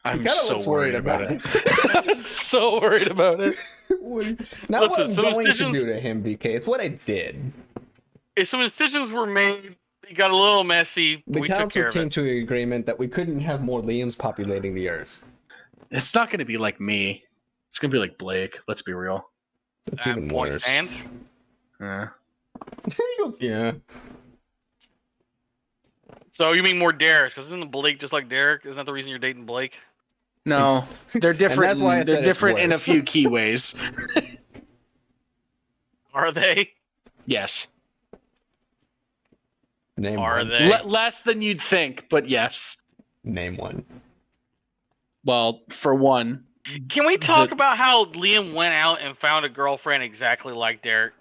I'm kinda so looks worried about it. I'm so worried about it. Not Listen, what I'm some going to decisions- do to him, BK. It's what I did. If some decisions were made, it got a little messy. But The we took council care of came it. to an agreement that we couldn't have more Liams populating the Earth. It's not gonna be like me. It's gonna be like Blake. Let's be real. That's That even point worse. stands. He goes, yeah. So you mean more Derek? Because isn't Blake just like Derek? Isn't that the reason you're dating Blake? No, they're different. that's why I They're said it's different in a worse. few key ways. Are they? Yes, Name Are one. they? less than you'd think, but yes. Name one. Well, for one, Can we talk The- about how Liam went out and found a girlfriend exactly like Derek?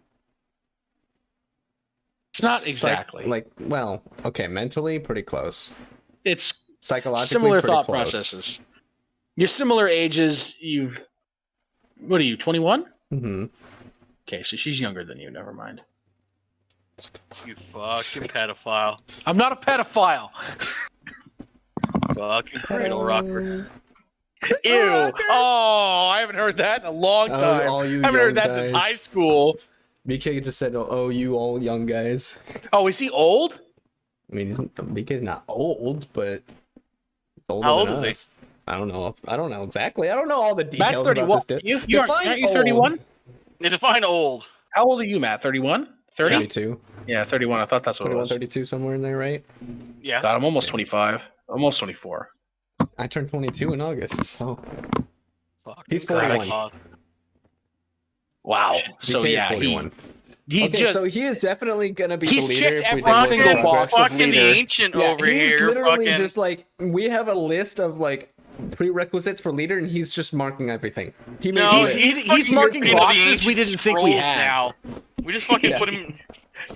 it's not Psych- exactly. Like, well, okay, mentally pretty close. It's Psychologically similar pretty thought close. processes. You're similar ages. What are you? 21? Mm-hmm. Okay, so she's younger than you. Never mind. You fucking pedophile. I'm not a pedophile. Fucking cradle rocker. Ew. Oh, I haven't heard that in a long time. All you I haven't heard young that since guys. high school. BK just said, "Oh, you all young guys." Oh, is he old? I mean, BK's not old, but he's older How old than is he? us. I don't know. I don't know exactly. I don't know all the Matt's details about 31. this dude. You aren't, Define aren't you old. 31? They define old. How old are you, Matt? 31? 30? 32, Yeah, 31. I thought that's what it 31, was. 32, somewhere in there, right? Yeah. God, I'm almost 25. Almost 24. I turned 22 in August, so Fucking He's God, 41. God. Wow. So BK is yeah, 41. he Okay, just so he is definitely gonna be He's the leader. checked if we every did work single in box progress. of Fucking the leader. ancient Yeah, over he's here. literally Fucking. just like we have a list of like prerequisites for leader, and he's just marking everything. He made No, a He's- list. he's fucking marking reading the boxes ancient we didn't think we scrolls had. Now. We just fucking Yeah. put him.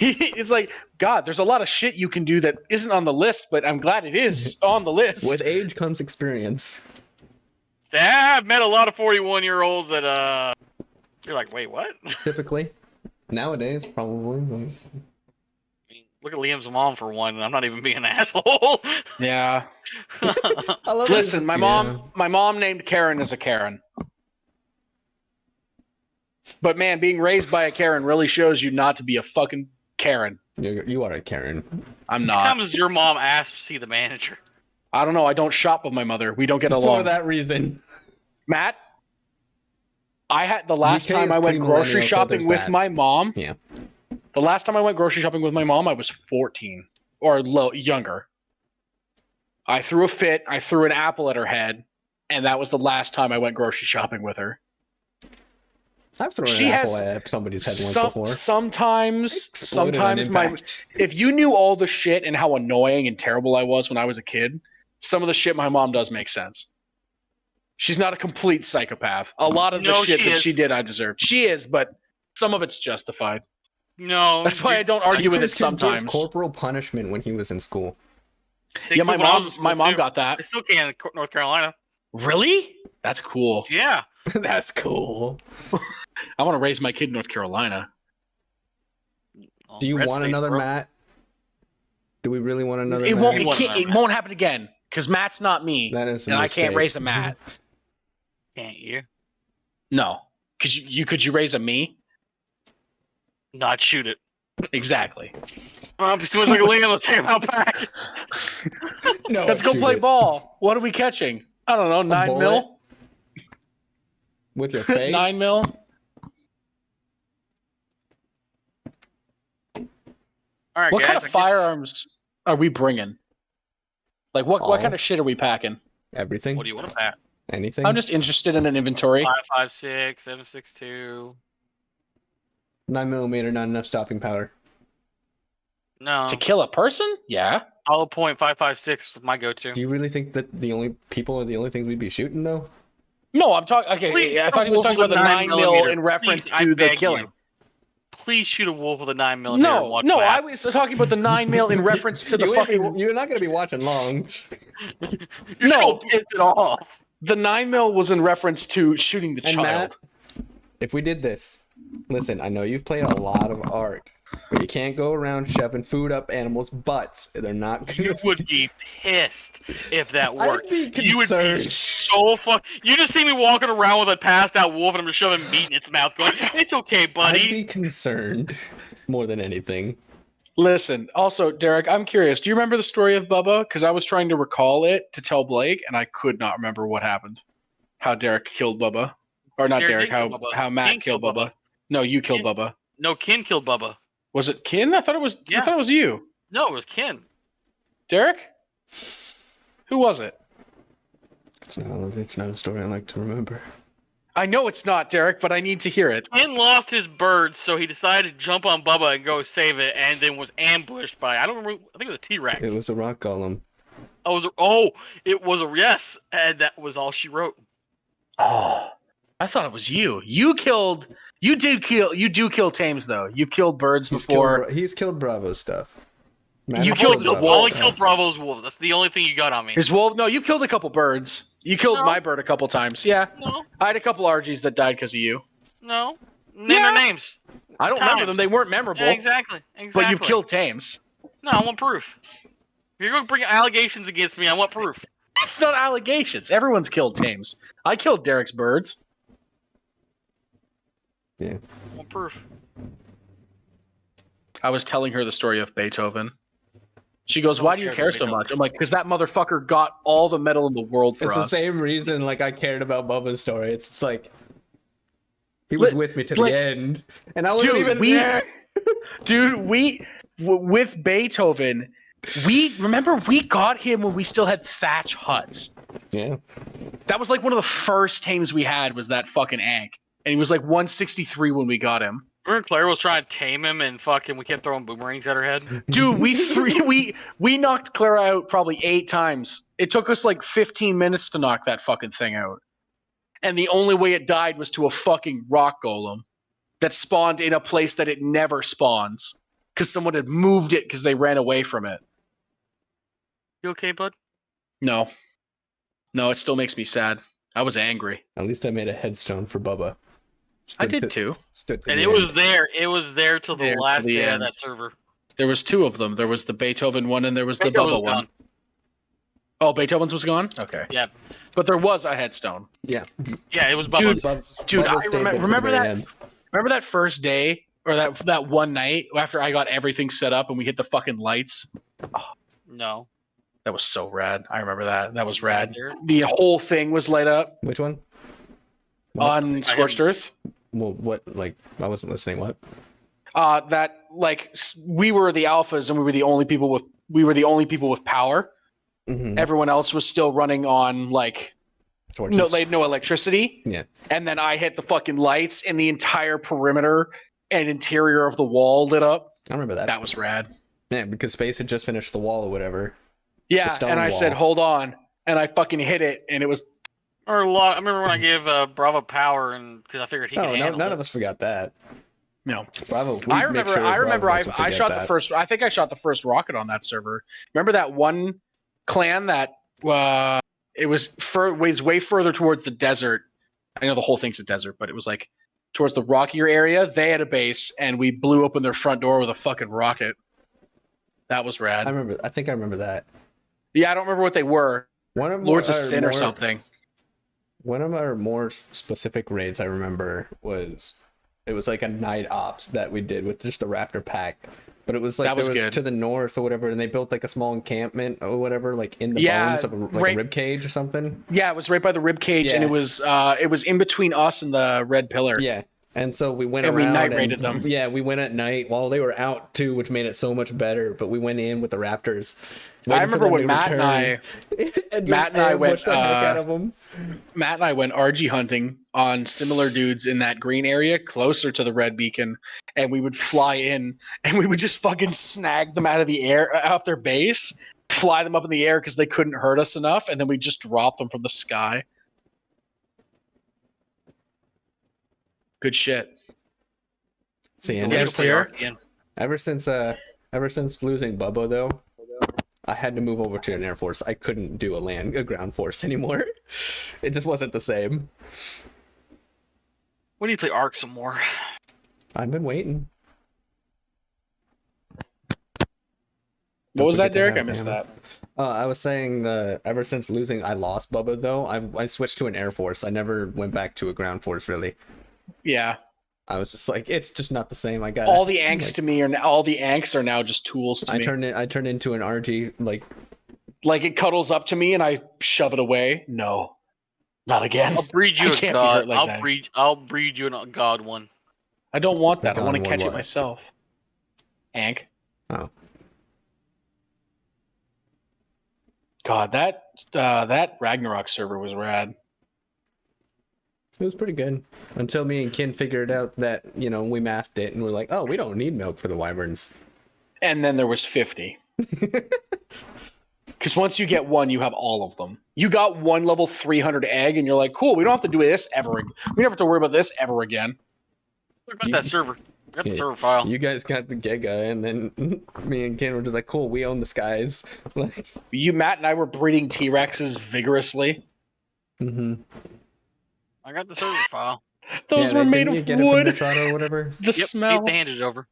it's like, God, there's a lot of shit you can do that isn't on the list, but I'm glad it is on the list. With age comes experience. I've met a lot of 41-year-olds that you're like, wait, what? Typically, nowadays, probably. I mean, look at Liam's mom for one, and I'm not even being an asshole. Yeah. I love Listen, my Yeah. mom named Karen as a Karen. But man, being raised by a Karen really shows you not to be a fucking Karen. You are a Karen. I'm How not. comes your mom asked to see the manager? I don't know. I don't shop with my mother. We don't get For along. that reason. Matt, I had the last UK time is I went pretty grocery millennial, so shopping there's with that. my mom. Yeah. The The last time I went grocery shopping with my mom, I was 14 or younger. I threw a fit. I threw an apple at her head, and that was the last time I went grocery shopping with her. I've thrown She an apple has at somebody's head once before. Sometimes Exploded on my impact. if you knew all the shit and how annoying and terrible I was when I was a kid, some of the shit my mom does make sense. She's not a complete psychopath. A lot of the No, shit she that is. she did, I deserved. She is, but some of it's justified. No. That's why I don't argue with it Teachers could give sometimes. corporal punishment when he was in school. Yeah, my mom got that. They still can in North Carolina. Really? That's cool. Yeah. That's cool. I want to raise my kid in North Carolina. Do you Red want state, another bro. Matt? Do we really want another It Matt? won't. You want another It Matt. won't happen again because Matt's not me, That is a and I can't mistake. raise a Matt. Can't you? No, because could you raise a me? Not shoot it. Exactly. As soon as I can lean, let's take him out back. No, Let's go shoot play it. ball. What are we catching? I don't know. 9 bullet? mil. With your face? 9 mil. All right, What guys, kind I of guess- firearms are we bringing? Like what All. kind of shit are we packing? Everything? What do you want to pack? Anything? I'm just interested in an inventory. 5.56, 7.62. 9mm, not enough stopping power. No. To kill a person? Yeah. Hollow point 5.56 is my go-to. Do you really think that the only people are the only things we'd be shooting though? No, I'm talking. Okay, Please I thought he was wolf talking with about a the 9 mil 9mm. in reference Please, I to the beg killing. you. Please shoot a wolf with a 9mm. No, no, I was talking about the 9 mil in reference to the You ain't fucking. you're not gonna be watching long. You're No. so pissed it off. The 9 mil was in reference to shooting the And child. Matt, if we did this, listen, I know you've played a lot of Ark, but you can't go around shoving food up animals' butts. They're not gonna. You would be pissed if that worked. I'd be You would be concerned. so fuck. You just see me walking around with a passed out wolf and I'm just shoving meat in its mouth, going, "It's okay, I'd buddy." be concerned more than anything. Listen, also, Derek, I'm curious. Do you remember the story of Bubba? Because I was trying to recall it to tell Blake, and I could not remember what happened. How Derek killed Bubba, or not Derek? Derek didn't kill Bubba. How Matt Kin killed killed Bubba? No, you killed Kin- Bubba. No, Kin killed Bubba. Was it Kin? I thought it was. I Yeah. thought it was you, No, it was Kin. Derek. Who was it? It's not a story I like to remember. I know it's not Derek, but I need to hear it. Kin lost his bird, so he decided to jump on Bubba and go save it, and then was ambushed by I don't remember. I think it was a T-Rex. It was a rock golem. It was a yes, and that was all she wrote. Oh, I thought it was you. You killed. You do kill tames though. You've killed birds before. He's killed Bravo stuff. You I killed the only wolf. killed Bravo's wolves. That's the only thing you got on me. His wolf. No, you killed a couple birds. You killed No. my bird a couple times. Yeah, No, I had a couple RGs that died because of you. no. Name Yeah. their names. I don't remember Times. them. They weren't memorable. Yeah, exactly. But you've killed tames. No, I want proof. If you're going to bring allegations against me, I want proof. That's not allegations. Everyone's killed tames. I killed Derek's birds. I want proof. I was telling her the story of Beethoven. She goes, "Why do you care so much?" I'm like, "Because that motherfucker got all the metal in the world for It's us." the same reason like I cared about Bubba's story. It's like he was with me to like- the end, and I wasn't Dude, even we- there. Dude, with Beethoven, we got him when we still had thatch huts. Yeah, That was like one of the first tames we had was that fucking Ank. And he was like 163 when we got him. Remember Claire was trying to tame him and fucking we kept throwing boomerangs at her head? Dude, we knocked Clara out probably 8 times. It took us like 15 minutes to knock that fucking thing out. And the only way it died was to a fucking rock golem that spawned in a place that it never spawns because someone had moved it because they ran away from it. You okay, bud? No, it still makes me sad. I was angry. at least I made a headstone for Bubba. I Stood did to- too. Stood to And the it was end. there. It was there till the There till last the day of end. that server. There was 2 of them. There was the Beethoven one and there was the Beethoven Bubba was one. gone. Oh, Beethoven's was gone? Okay. Yeah. But there was a headstone. Yeah, Yeah, it was Dude, Bubba's. Dude, I stayed there till the remember very that. end. Remember that first day or that one night after I got everything set up and we hit the fucking lights? No. That was so rad. I remember that. That was rad. There. The whole thing was lit up Which one? What? on Scorched Earth. Well, what? Like I wasn't listening. What? that like we were the alphas and we were the only people with power. Mhm. Everyone else was still running on like Torches. no electricity. Yeah. And then I hit the fucking lights and the entire perimeter and interior of the wall lit up. I remember that. That was rad. Yeah, because Space had just finished the wall or whatever. Yeah, stone and I said, wall. hold on. And I fucking hit it and it was Or a lot. I remember when I gave Bravo power, and because I figured he could Oh, handle none it. of us forgot that. no. Bravo. I remember I shot the first I think I shot the first rocket on that server. Remember that one clan that it was way further towards the desert. I know the whole thing's a desert, but it was like towards the rockier area. They had a base and we blew open their front door with a fucking rocket. That was rad. I think I remember that. Yeah, I don't remember what they were. One of Lords of our Sin or something. One of our more specific raids I remember was it was like a night ops that we did with just the Raptor pack. But it was like That was there was good. to the north or whatever, and they built like a small encampment or whatever, like in the Yeah, bones of a right- rib cage or something. Yeah, it was right by the rib cage, and Yeah. it was in between us and the red pillar. Yeah. And so we went And we around night raided them. Yeah, we went at night while they were out too, which made it so much better. But we went in with the Raptors. I waiting for remember them when to Matt and I return, and Matt and I went, the heck out of them. RG hunting on similar dudes in that green area closer to the red beacon, and we would fly in and we would just fucking snag them out of the air off their base, fly them up in the air because they couldn't hurt us enough, and then we just drop them from the sky. Good shit. See, and Yeah, ever it's since, clear. ever since losing Bubbo though, I had to move over to an air force. I couldn't do a ground force anymore. It just wasn't the same. We need to play Ark some more. I've been waiting. What was that, forget to Derek? I have missed ammo. that. I was saying ever since losing, I lost Bubba though. I switched to an air force. I never went back to a ground force really. Yeah. I was just like, it's just not the same. I got All the anks to me all the anks are now just tools to me. I turned into an RG like Like it cuddles up to me and I shove it away. No. Not again. I'll breed you I a can't be hurt god. like that. I'll breed you a god one. I don't want that. I God, want to catch what? it myself. Ank. Oh. God, that Ragnarok server was rad. It was pretty good until me and Ken figured out that we mathed it and we're like, oh, we don't need milk for the wyverns. And then there was 50. Because once you get one, you have all of them. You got one level 300 egg, and you're like, cool. We don't have to do this ever. We never have to worry about this ever again. What about that server? I got the server file. You guys got the Giga, and then me and Ken were just like, cool, we own the skies. Like, Matt and I were breeding T-Rexes vigorously. mm-hmm. I got the server file. Those were made of wood. Metrado or whatever. The Yep, smell. they handed it over.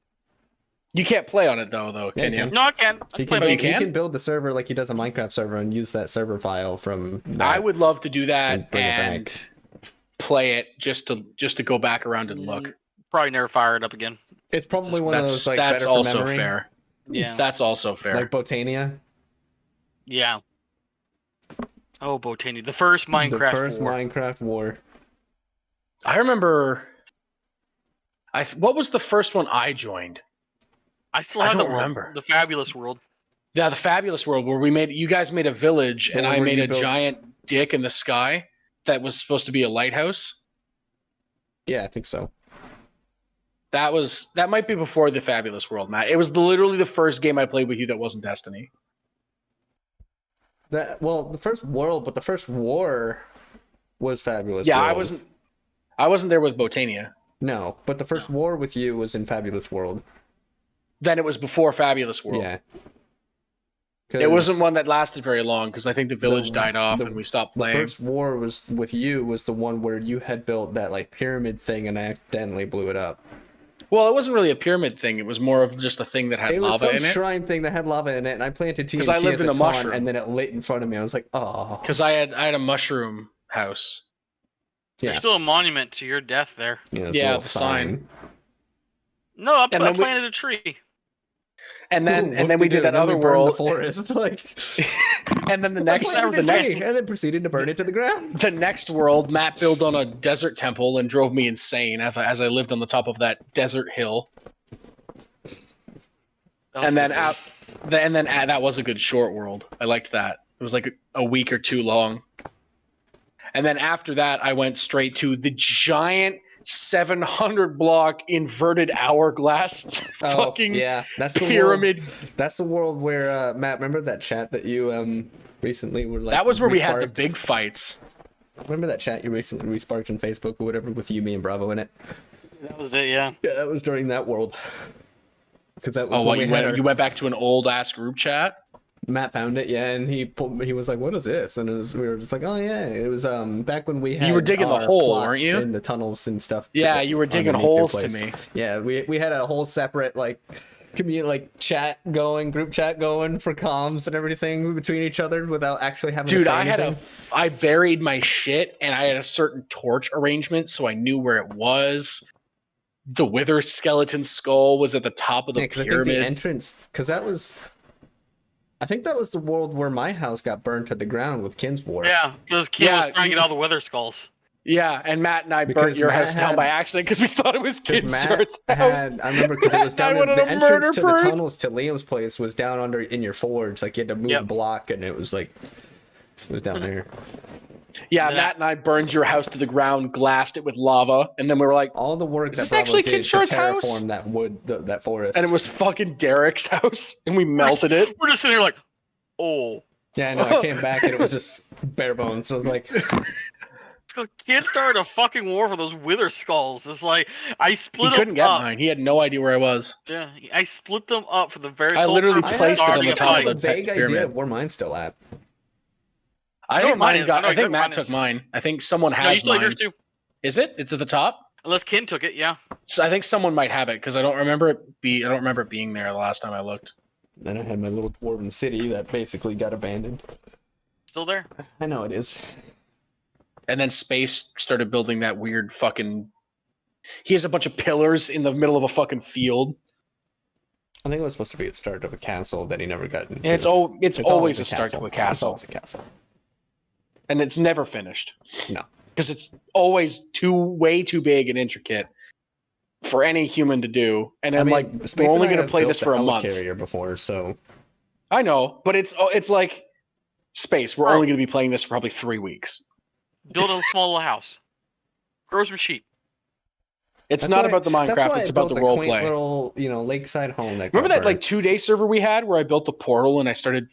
You can't play on it though, Yeah, can you you? can. No, I can. I He play can, you my- can? he can build the server like he does a Minecraft server and use that server file from that. I would love to do that And bring it and play it just to go back around and look. Probably never fire it up again. It's probably one of That's those like better for also memory, fair. Yeah. That's also fair. like Botania. Yeah. Oh, Botania. The first Minecraft The first war. Minecraft war. I remember. What was the first one I joined? I still I have the don't world. remember. The Fabulous World. Yeah, the Fabulous World, where you guys made a village, The and one I where made you a built- giant dick in the sky that was supposed to be a lighthouse. Yeah, I think so. That might be before the Fabulous World, Matt. It was literally the first game I played with you that wasn't Destiny. The first world, but the first war was Fabulous Yeah, World. I wasn't there with Botania. No, but the first war with you was in Fabulous World. Then it was before Fabulous World. Yeah. It wasn't one that lasted very long because I think the village The- died off the- and we stopped The playing. first war was with you was the one where you had built that like pyramid thing and I accidentally blew it up. Well, it wasn't really a pyramid thing. It was more of just a thing that had It was lava some in it. shrine thing that had lava in it, and I planted TNT 'Cause I lived as in a taunt, mushroom. and then it lit in front of me. I was like, oh. Because I had a mushroom house. Yeah. There's still a monument to your death there. Yeah, it's a Yeah, little the sign. No, I And then we- planted a tree. And then What we did do? that Then other we burned world. the forest. Like, And then the I next planted the a next tree, and then proceeded to burn it to the ground. the next world, Matt built on a desert temple and drove me insane as I lived on the top of that desert hill. And then that was a good short world. I liked that. It was like a week or two long. And then after that, I went straight to the giant 700 block inverted hourglass fucking yeah, that's the pyramid. That's the world where Matt. Remember that chat that you recently were like. That was where we had the resparked? big fights. Remember that chat you recently resparked on Facebook or whatever with you, me, and Bravo in it? That was it, yeah. Yeah, that was during that world. Because that was Oh, when what, you went back to an old ass group chat? Matt found it, yeah, and he was like, "What is this?" And we were just like, "Oh yeah, it was back when we had You were digging the our hole, plots weren't you? in the tunnels and stuff." Yeah, you were digging underneath your holes to place. me. Yeah, we had a whole separate like chat going, group chat going for comms and everything between each other without actually having to Dude, say I anything. I buried my shit and I had a certain torch arrangement so I knew where it was. The wither skeleton skull was at the top of the because I think pyramid. the entrance, because I think that was the world where my house got burned to the ground with Kin's War. Yeah, because Kim Yeah, was trying to get all the wither skulls. Yeah, and Matt and I Because burnt your Matt house down had- by accident because we thought it was Because Kid Matt Short's had, house. I remember because it was I down went in, on the a entrance murder to the parade. tunnels to Liam's place was down under in your forge. Like you had to move Yep. a block, and it was like it was down there. Yeah, Yeah. Matt and I burned your house to the ground, glassed it with lava, and then we were like, All the work Is that this Bravo actually did Kid to Short's house? terraform that wood, that forest. and it was fucking Derek's house, and we melted it. We're just sitting here like, oh. Yeah, I know. I came back and it was just bare bones. So I was like, It's because Kid started a fucking war for those wither skulls. It's like, I He split couldn't them get up. mine. He had no idea where I was. Yeah, I split them up for the very I sole literally purpose of placed it on starting the a top of fight. I the have a vague pyramid. idea of where mine's still at. I know think mine mine is. got. I know I think exactly Matt mine took is. mine. I think someone No, you has still have mine. yours too. Is it? It's at the top. Unless Kin took it, yeah. So I think someone might have it because I don't remember it. I don't remember it being there the last time I looked. Then I had my little dwarven city that basically got abandoned. Still there? I know it is. And then Space started building that weird fucking. He has a bunch of pillars in the middle of a fucking field. I think it was supposed to be at the start of a castle that he never got into. And it's always a start to a It's castle, always a castle. and it's never finished. No. Because it's always way too big and intricate for any human to do. And I'm like, Space we're and only I going to have play built this for the a month. helicarrier before, so I know, but it's like Space. We're Bro. only going to be playing this for probably 3 weeks. Build a small little house. Grow some sheep. It's That's not why- about the that's Minecraft. why It's I about built the a role quaint play. little, lakeside home. That Remember got that like burned. 2-day server we had where I built a portal and I started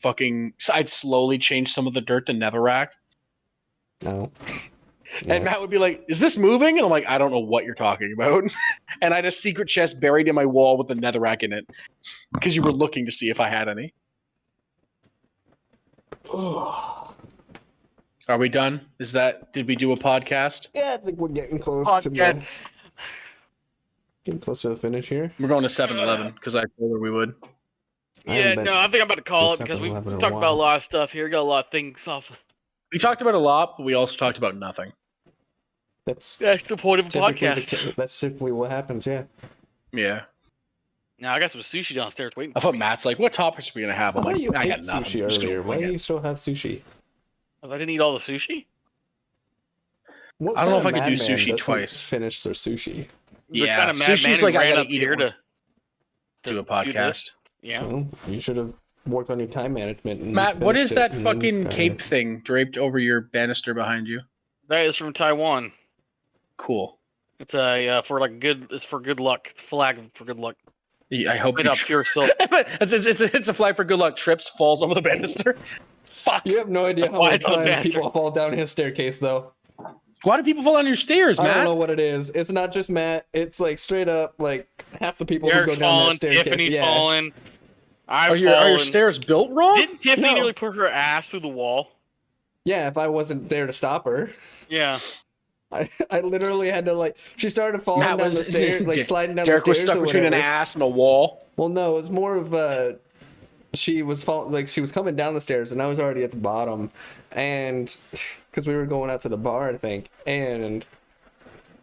I'd slowly change some of the dirt to netherrack. No. And Matt would be like, "Is this moving?" And I'm like, "I don't know what you're talking about." And I had a secret chest buried in my wall with the netherrack in it because you were looking to see if I had any. Are we done? Did we do a podcast? Yeah, I think we're getting close Podcast. getting close to the finish here. We're going to 7-Eleven because I told her we would. I Yeah, haven't no, been I think I'm about to call to it because we 7-Eleven in a talked about a while. lot of stuff here. Got a lot of things off. We talked about a lot, but we also talked about nothing. That's That's the point of a typically podcast. that's typically what happens. Yeah. Yeah. Now I got some sushi downstairs waiting. I For thought me. Matt's like, "What topics are we gonna have?" I I'm thought like, you "I ate got nothing." sushi I'm just earlier. gonna Why wing do it." you still have sushi? 'Cause I didn't eat all the sushi. What I don't know if kind I of could do madman sushi doesn't twice. Finish their sushi. The Yeah, kind of sushi's madman like who I ran gotta up eat it here once. to Do a this. podcast. Yeah. Well, you should have worked on your time management. And Matt, what finished is it that and then- fucking cape thing draped over your banister behind you? That is from Taiwan. Cool. It's a for like good. It's for good luck. It's a flag for good luck. Yeah, I hope Made you up pure silk. it's a flag for good luck. Trips, falls over the banister. Fuck. You have no idea how Why many don't times bastard? people fall down his staircase, though. Why do people fall on your stairs, I don't Matt? know what it is. It's not just Matt. It's like straight up like half the people who Eric's go down fallen. that staircase. Tiffany's yeah. fallen. I've Are fallen. your stairs built wrong? Didn't Tiffany No. nearly put her ass through the wall? Yeah, if I wasn't there to stop her. Yeah. I literally had to like she started falling Matt down was- the stairs, like sliding down Derek the was stairs stuck or between an whatever. ass and a wall. Well, no, it's more of she was she was coming down the stairs and I was already at the bottom, and because we were going out to the bar, I think, and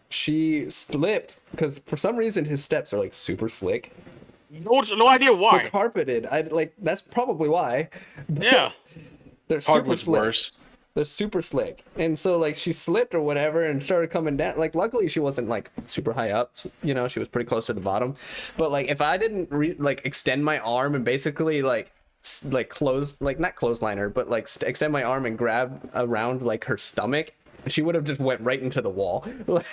she slipped because for some reason his steps are like super slick. No idea They're why. carpeted. I like that's probably why. Yeah. They're super Hardwood's slick. worse. They're super slick. And so like she slipped or whatever and started coming down. Like luckily she wasn't like super high up, you know, she was pretty close to the bottom. But like if I didn't like extend my arm and basically like close, like not clothesline her, but like extend my arm and grab around like her stomach, she would have just went right into the wall. Like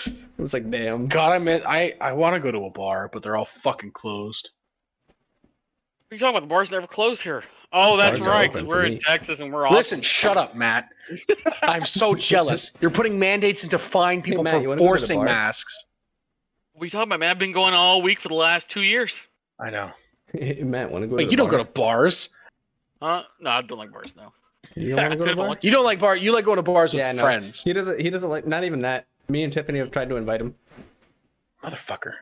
it was like, damn. God, I want to go to a bar, but they're all fucking closed. What are you talking about? The bars never close here. Oh, that's Bars are right. open 'Cause for we're me. in Texas and we're awesome. Listen, shut up, Matt. I'm so jealous. You're putting mandates into fine people Matt, you for wanna go to the forcing bar? masks. What are you talking about, man? I've been going all week for the last 2 years. I know. Matt, want to go to Wait, the you don't bar? go to bars. No, I don't like bars now. You don't want to go to Could've the bar? went- You don't like bar. You like going to bars with Yeah, no. friends, He doesn't like, not even that. Me and Tiffany have tried to invite him. motherfucker.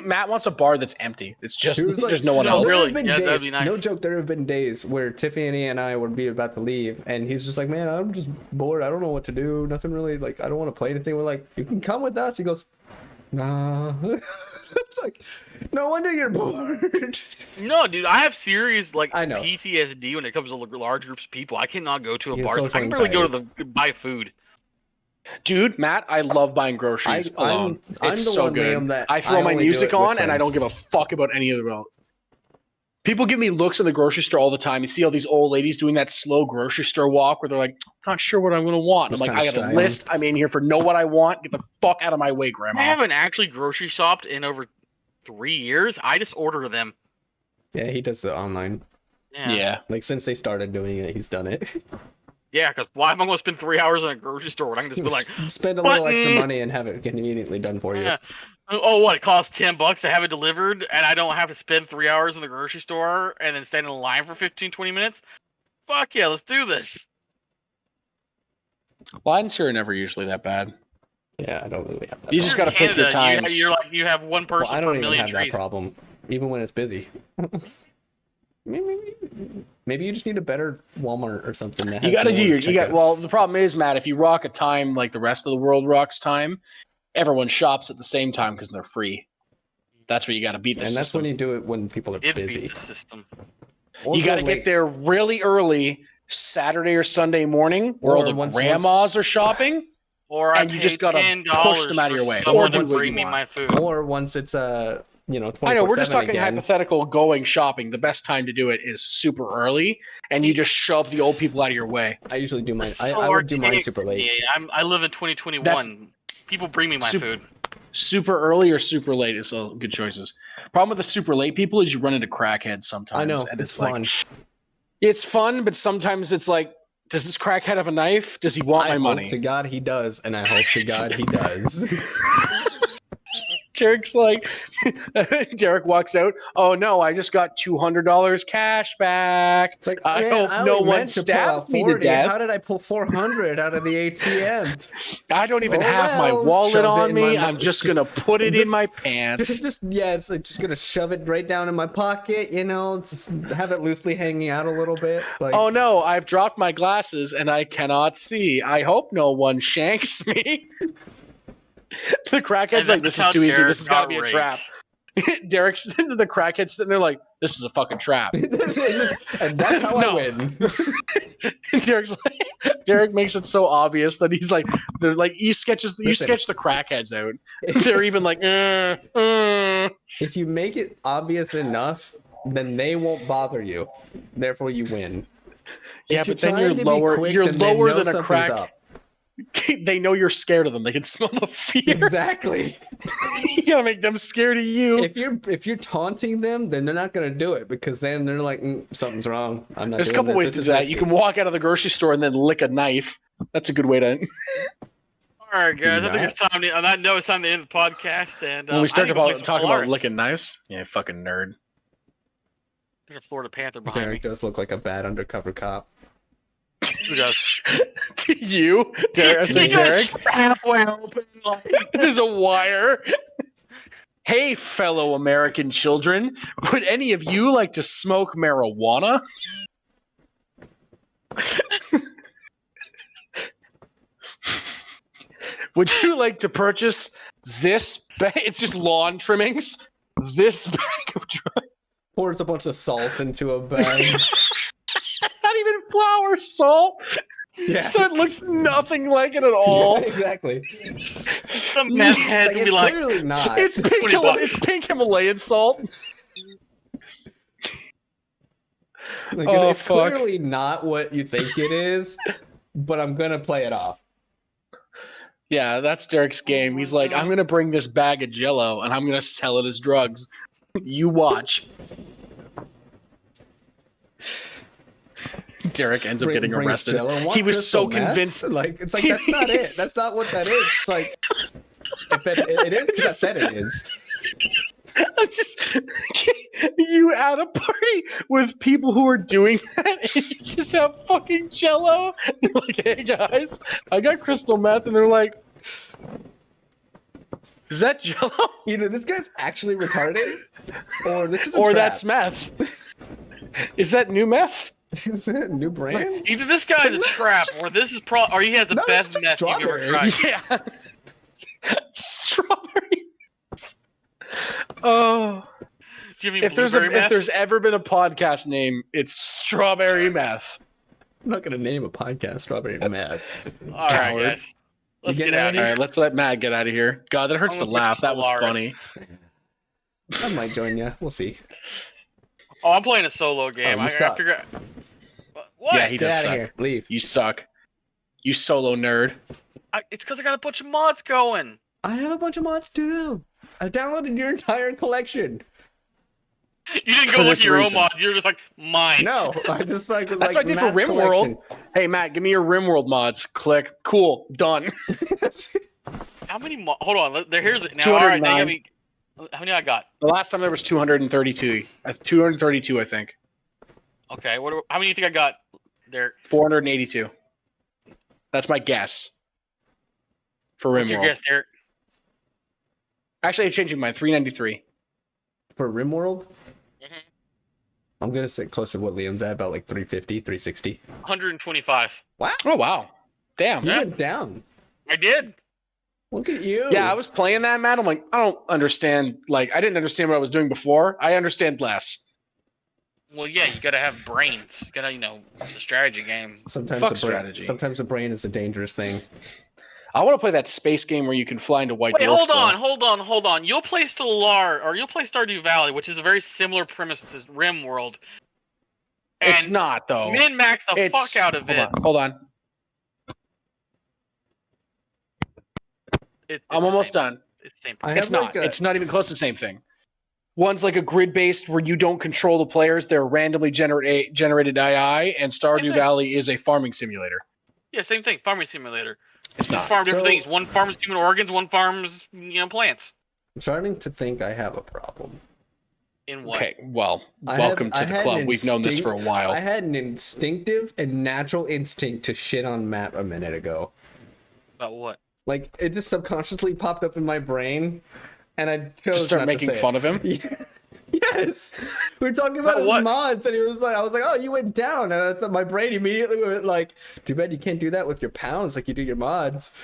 Matt wants a bar that's empty. It's just He was like, there's no one No, else. There really? have been Yeah, that'd days, be nice. no joke, there have been days where Tiffany and I would be about to leave, and he's just like, man, I'm just bored. I don't know what to do. Nothing really, like, I don't want to play anything. We're like, you can come with us. He goes, nah. It's like, no wonder you're bored. No, dude, I have serious like I know. PTSD when it comes to large groups of people. I cannot go to a You have bar. I social can barely go to anxiety. the buy food. Dude, Matt, I love buying groceries alone. I'm It's the so one, good. Liam, that I throw my only do music it with on and I friends. don't give a fuck about any of the else. People give me looks in the grocery store all the time. You see all these old ladies doing that slow grocery store walk where they're like, not sure what I'm going to want. Just I'm like, kinda I got a striving. list. I'm in here for know what I want. Get the fuck out of my way, Grandma. I haven't actually grocery shopped in over 3 years. I just order them. Yeah, he does the online. Yeah. Like, since they started doing it, he's done it. Yeah, because why am I going to spend 3 hours in a grocery store when I can just be like, Spend a little extra button. money and have it conveniently done for you. yeah. Oh, what? It costs $10 to have it delivered, and I don't have to spend 3 hours in the grocery store and then stand in line for 15, 20 minutes? Fuck yeah, let's do this. Lines here are never usually that bad. Yeah, I don't really have that. You just problem. got to pick your Canada, times. You're like, you have one person Well, I per don't even million have that trees. problem, even when it's busy. Maybe you just need a better Walmart or something. That has You got to do more your. You got. checkouts. Well, the problem is, Matt, if you rock a time like the rest of the world rocks time, everyone shops at the same time because they're free. That's where you got to beat the and that's system. when you do it when people are Did busy. beat the system. Or You got to go get late. there really early, Saturday or Sunday morning, where all Or the once- grandmas are shopping. Or And I you just paid gotta $10 push them out of your for way, or someone do to what bring you me want. my food. Or once it's 24/7 I know we're just talking again. hypothetical going shopping. The best time to do it is super early, and you just shove the old people out of your way. I usually do mine. That's I so would do mine archaic super to late. me. I live in 2021. That's- People bring me my Super- food. Super early or super late is all good choices. Problem with the super late people is you run into crackheads sometimes. I know, and it's like, fun. it's fun, but sometimes it's like, does this crackhead have a knife? Does he want I my money? hope to God he does, and I hope to God he does. Derek's like, Derek walks out. Oh no, I just got $200 cash back. It's like, I man, hope I no only one meant to pull stabs out me to 40. death. How did I pull 400 out of the ATM? I don't even Oh, have my well, wallet shoves it on in me. my mouth. I'm just gonna put it in Just- my pants. Yeah, it's like just gonna shove it right down in my pocket, you know, just have it loosely hanging out a little bit. Like, Oh no, I've dropped my glasses and I cannot see. I hope no one shanks me. The crackhead's And like, this that's is too how easy. Derek This has got to got be a raped. trap. Derek's the crackhead's sitting there like, this is a fucking trap. and that's how I No. win. Derek makes it so obvious that he's like, they're like, you sketch Listen. the crackheads out. They're even like, If you make it obvious enough, then they won't bother you. Therefore, you win. Yeah, If but then trying you're to be lower. quick, You're then they lower know than a something's crack. up. They know you're scared of them. They can smell the fear. Exactly. You gotta make them scared of you. If you're taunting them, then they're not gonna do it because then they're like, something's wrong. I'm not. There's a doing couple this. ways This to is do that. risky." You can walk out of the grocery store and then lick a knife. That's a good way to. All right, guys. I think Not. it's time to. On that note, it's time to end the podcast. And When we start I need to play some talking about Polaris. licking knives, yeah, fucking nerd. There's a Florida Panther behind Derek does look like a bad undercover cop. me. Who does? To you, Derek. I say He goes Derek. halfway open. Like, There's a wire. Hey, fellow American children, would any of you like to smoke marijuana? Would you like to purchase this bag? It's just lawn trimmings. This bag of drugs. Pours a bunch of salt into a bag. Not even liquid flour salt, Yeah. so it looks nothing like it at all. Yeah, exactly. Some meth heads Like, will be it's like, clearly not. It's pink. $20. It's pink Himalayan salt. Like, Oh, it's fuck. clearly not what you think it is, but I'm gonna play it off. Yeah, that's Derek's game. He's like, I'm gonna bring this bag of Jello and I'm gonna sell it as drugs. You watch. Derek ends up getting Brings arrested. Jell-O. Want He was so crystal meth? convinced. Like, it's like, that's not it. That's not what that is. It's like, if it is, 'cause I said it is. I'm just you at a party with people who are doing that, and you just have fucking Jello. You're like, hey guys, I got crystal meth, and they're like, is that Jello? Either this guy's actually retarded, or this is a Or trap. that's meth? Is that new meth? Is it a new brand? either this guy's a trap, or this is or he has the No, best it's just meth you've ever strawberry. tried. Yeah. Strawberry. Oh. Do you mean If there's blueberry meth? ever been a podcast name, it's Strawberry Meth. I'm not gonna name a podcast Strawberry Meth. All right, Coward. guys, let's You get getting out out of of All here. right, let's let Matt get out of here. God, that hurts I'm to gonna put laugh. you That was Solaris. funny. I might join you. We'll see. Oh, I'm playing a solo game. Oh, you I suck. figure out. What? Yeah, he Get does out of suck. here. Leave. You suck. You solo nerd. It's because I got a bunch of mods going. I have a bunch of mods too. I downloaded your entire collection. You didn't For go look this at your reason. own mod. You're just like mine. No, I just like was That's like what I did for Matt's RimWorld. Hey, Matt, give me your RimWorld mods. Click. Cool. Done. collection. How many? Hold on. Here's it. Now, all right. Now you 209. got me. How many I got? The last time there was 232. 232, I think. Okay. How many do you think I got there? 482. That's my guess. For What's your RimWorld. guess, Derek? Actually, I'm changing mine. 393. For RimWorld, Mhm. I'm gonna sit close to what Liam's at, about like 350, 360. 125. Oh, wow. Damn. You Yeah. went down. I did. Look at you. Yeah, I was playing that, Matt. I'm like, I don't understand. Like, I didn't understand what I was doing before. I understand less. Well, yeah. You gotta have brains. You gotta, it's a strategy game. Sometimes Fuck a brain, strategy. sometimes a brain is a dangerous thing. I want to play that space game where you can fly into white Wait, dwarfs. hold on. You'll play Stellar, or you'll play Stardew Valley, which is a very similar premise to RimWorld. It's And not, though. min-max the fuck out of it. Hold on. It's I'm the almost same- done. It's the same. I It's have not. like a- It's not even close to the same thing. One's like a grid-based where you don't control the players; they're randomly generated AI, and Stardew thing. Valley is a farming simulator. Yeah, same thing. Farming simulator. It's You not. farm different So- things. One farms human organs. One farms plants. I'm starting to think I have a problem. In what? Okay, well, I welcome had to the an club. We've known this for a while. I had an instinctive and natural instinct to shit on Matt a minute ago. About what? Like, it just subconsciously popped up in my brain, and I chose Just start not making to say fun it. of him. Yeah. Yes, we were talking about About his what? mods, and he was like, "I was like, oh, you went down," and I thought my brain immediately went like, "Too bad you can't do that with your pounds like you do your mods."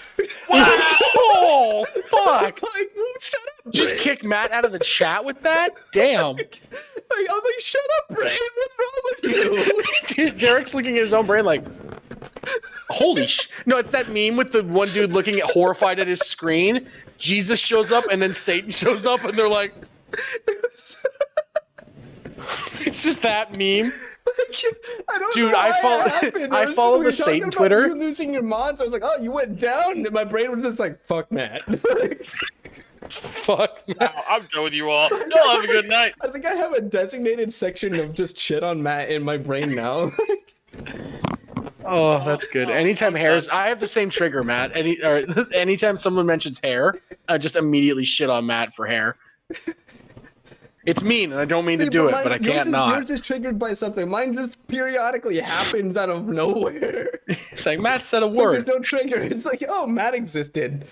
Oh, I fuck! was like, "Ooh, shut up, Just Brain." kick Matt out of the chat with that? Damn. Like, I was like, "Shut up, Brain! What's wrong with you?" Dude, Derek's looking at his own brain like, holy sh... No, it's that meme with the one dude looking at horrified at his screen. Jesus shows up and then Satan shows up and they're like... It's just that meme. I don't Dude, know I why follow- it happened. I It was follow we were the talking Satan about Twitter. You losing your mods. I was like, "Oh, you went down," and my brain was just like, "Fuck, Matt." Fuck. I'm done with you all. Y'all have a good night. I think I have a designated section of just shit on Matt in my brain now. Oh, that's good. Anytime hair's... I have the same trigger, Matt. Anytime someone mentions hair, I just immediately shit on Matt for hair. It's mean, and I don't mean to do it, but I can't not. Yours is triggered by something. Mine just periodically happens out of nowhere. It's like, Matt said a It's like word. there's no trigger. It's like, oh, Matt existed.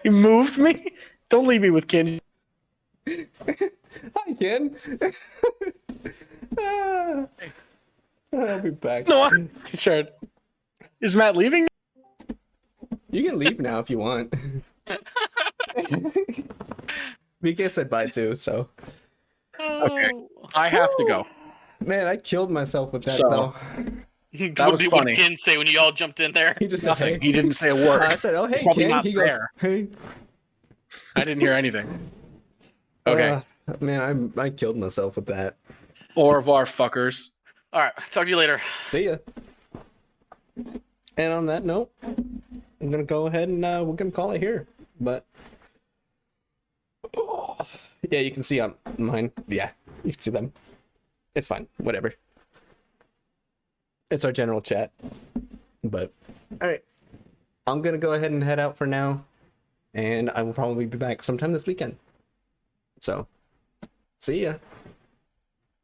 You moved me? Don't leave me with Ken. Hi, Ken. Ah. I'll be back. No, sure. Is Matt leaving? You can leave now if you want. We can't say bye too, so. Okay. I have to go. Man, I killed myself with that So- though. That was What funny. did Ken say when you all jumped in there? He just said, Nothing. "Hey." He didn't say a word. I said, "Oh, hey, It's probably Ken." not He goes, there. "Hey." I didn't hear anything. Okay. Man, I killed myself with that. Au revoir, fuckers. All right, talk to you later. See ya. And on that note, I'm gonna go ahead and we're gonna call it here. But yeah, you can see on mine. Yeah, you can see them. It's fine. Whatever. It's our general chat. But all right, I'm gonna go ahead and head out for now, and I will probably be back sometime this weekend. So, see ya.